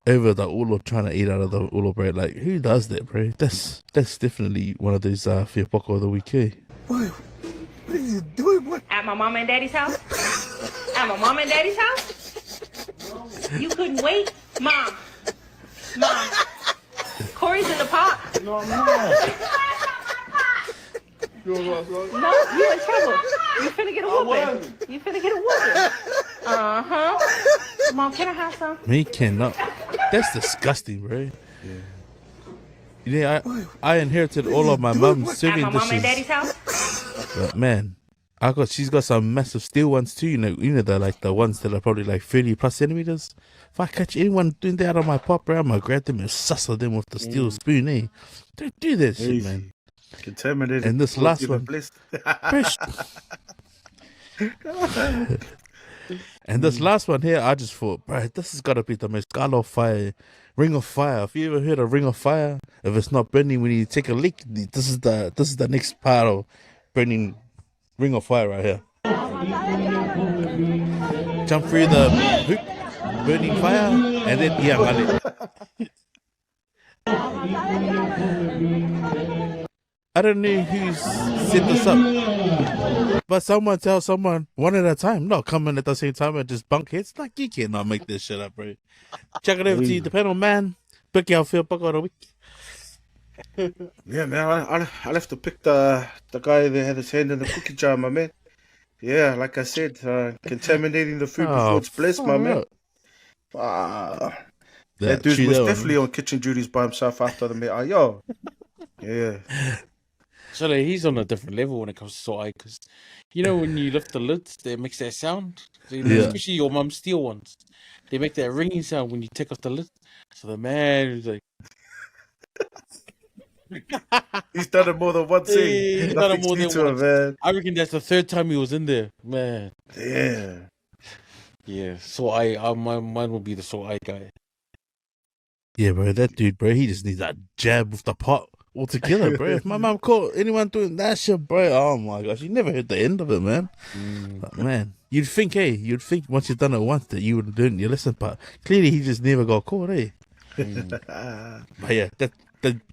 over the ulo trying to eat out of the ulo, bro. Like, who does that, bro? That's definitely one of those Fia Poko of the week, eh? What are you doing? What? At my mom and daddy's house? At my mom and daddy's house? You couldn't wait? Mom. Corey's in the pot. No, I'm not. No, you in trouble. You finna get a whooping. You finna get a whooping. Uh-huh. Mom, can I have some? Me cannot. That's disgusting, bro. Yeah, I inherited all of my mom's At serving my mom and daddy's dishes, house? but man, she's got some massive steel ones too. You know, the ones that are probably like 30+ centimeters. If I catch anyone doing that out of my pot, bro, I'm gonna grab them and sussle them with the steel spoon, eh? Don't do that shit, man. Contaminated. And this last Even one, blessed. and this last one here, I just thought, bro, this has got to be the most ring of fire. Have you ever heard of ring of fire? If it's not burning when you take a leak, this is the next part of burning ring of fire right here. Jump through the hoop, burning fire, and then mali. I don't know who's set this up, but someone tell someone one at a time, not coming at the same time and just bunk heads. Like, you cannot make this shit up, bro. Check it over to you, the panel man. Pick your Fia Poko of the week. Yeah, man, I'll have to pick the guy that had his hand in the cookie jar, my man. Yeah, like I said, contaminating the food before it's blessed, my man. That dude was definitely on kitchen duties by himself after the meal. Yo, yeah. So he's on a different level when it comes to soy, because you know when you lift the lids, they makes that sound. So, especially your mum's steel ones, they make that ringing sound when you take off the lid. So the man is like, he's done it more than once. he's done it more than once. Man. I reckon that's the third time he was in there, man. Yeah. So mine will be the soy guy. Yeah, bro, that dude, bro, he just needs that jab with the pot altogether, bro. If my mom caught anyone doing that shit, bro, oh my gosh, you never heard the end of it, man. But man, you'd think once you've done it once that you would do it in your lesson, but clearly he just never got caught, eh? But yeah,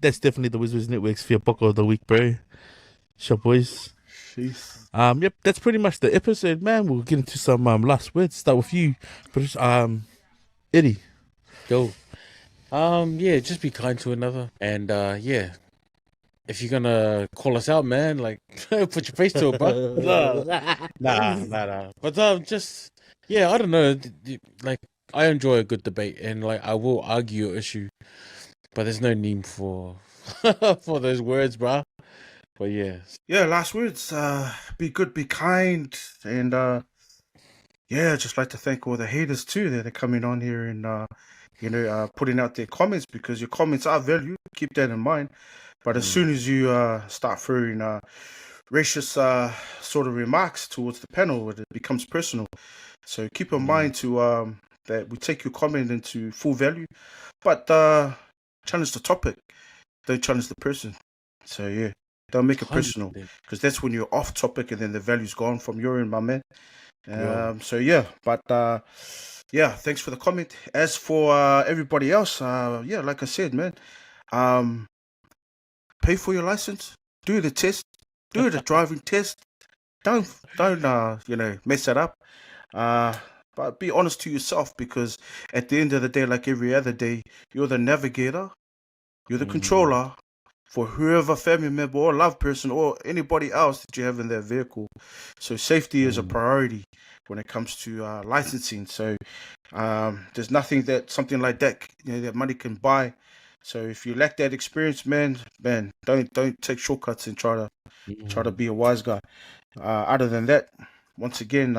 that's definitely the Wizards Network's Fia Poko of the week, bro. Sure, boys. Jeez. Yep, that's pretty much the episode, man. We'll get into some last words. Start with you, Eddie. Go. Yeah, just be kind to another, and yeah, if you're gonna call us out, man, like put your face to it, bro. Nah. But just yeah, I don't know. Like, I enjoy a good debate, and like I will argue an issue, but there's no need for for those words, bro. But yeah, last words. Be good, be kind, and just like to thank all the haters too that are coming on here and putting out their comments, because your comments are valued. Keep that in mind. But as soon as you start throwing racist sort of remarks towards the panel, it becomes personal. So keep in mind to that we take your comment into full value, but challenge the topic. Don't challenge the person. So yeah, don't make it personal, because that's when you're off topic and then the value's gone from your end, my man. So yeah, but thanks for the comment. As for everybody else, like I said, man, pay for your license, do the test, do the driving test. Don't mess it up. But be honest to yourself, because at the end of the day, like every other day, you're the navigator, you're the controller for whoever family member or loved person or anybody else that you have in that vehicle. So safety is a priority when it comes to licensing. So there's nothing that something like that that money can buy. So if you lack that experience, man, don't take shortcuts and try to be a wise guy. Other than that, once again,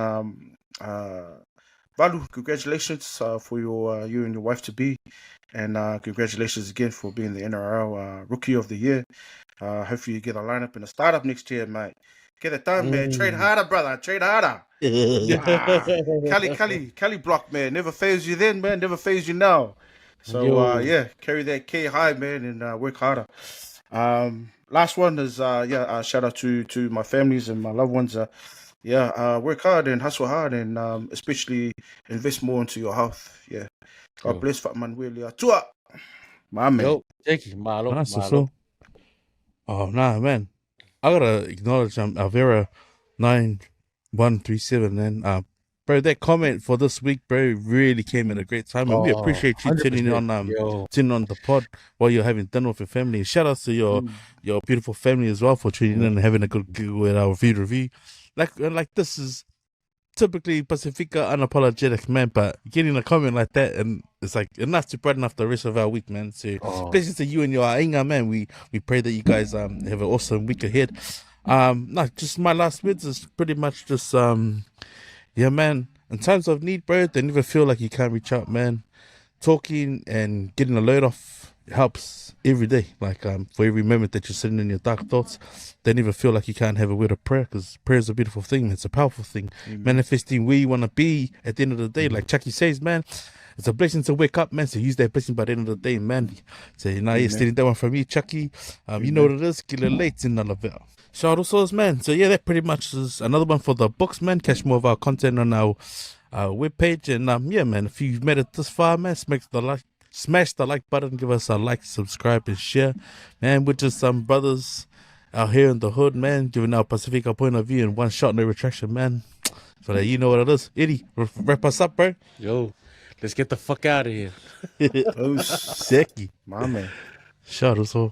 Valu, congratulations for your you and your wife to be, and congratulations again for being the NRL Rookie of the Year. Hopefully you get a lineup in the startup next year, mate. Get it done, man. Trade harder, brother. Trade harder. Kelly block, man. Never fails you then, man. Never fails you now. So yeah, carry that K high, man, and work harder. Last one is shout out to my families and my loved ones. Work hard and hustle hard, and especially invest more into your health. Yeah. God bless Fat Manuel. Tua. My man. Yo, thank you, Malo. Nice, Malo. so. Oh, nah, man. I gotta acknowledge Alvera 9137, man. Bro, that comment for this week, bro, really came at a great time, and we appreciate you tuning on the pod while you're having dinner with your family. And shout out to your beautiful family as well for tuning in and having a good giggle with our review. Like this is typically Pacifica unapologetic, man, but getting a comment like that, and it's like enough to brighten up the rest of our week, man. So blessings to you and your Ainga, man. We pray that you guys have an awesome week ahead. Just my last words is pretty much just yeah, man, in times of need, bro, they never feel like you can't reach out, man. Talking and getting a load off helps every day. Like for every moment that you're sitting in your dark thoughts, they never feel like you can't have a word of prayer, because prayer is a beautiful thing. It's a powerful thing. Manifesting where you want to be at the end of the day. Like Chucky says, man, it's a blessing to wake up, man. So use that blessing by the end of the day, man. So you're stealing that one from me, Chucky. You know what it is. Get it late in all of it. Shout out to man. So yeah, that pretty much is another one for the books, man. Catch more of our content on our webpage. And yeah, man, if you've made it this far, man, smash the like button, give us a like, subscribe, and share. Man, we're just some brothers out here in the hood, man, giving our Pacifica point of view in one shot, no retraction, man. So that you know what it is. Eddie, wrap us up, bro. Yo, let's get the fuck out of here. Oh, Seki. My man. Shout out to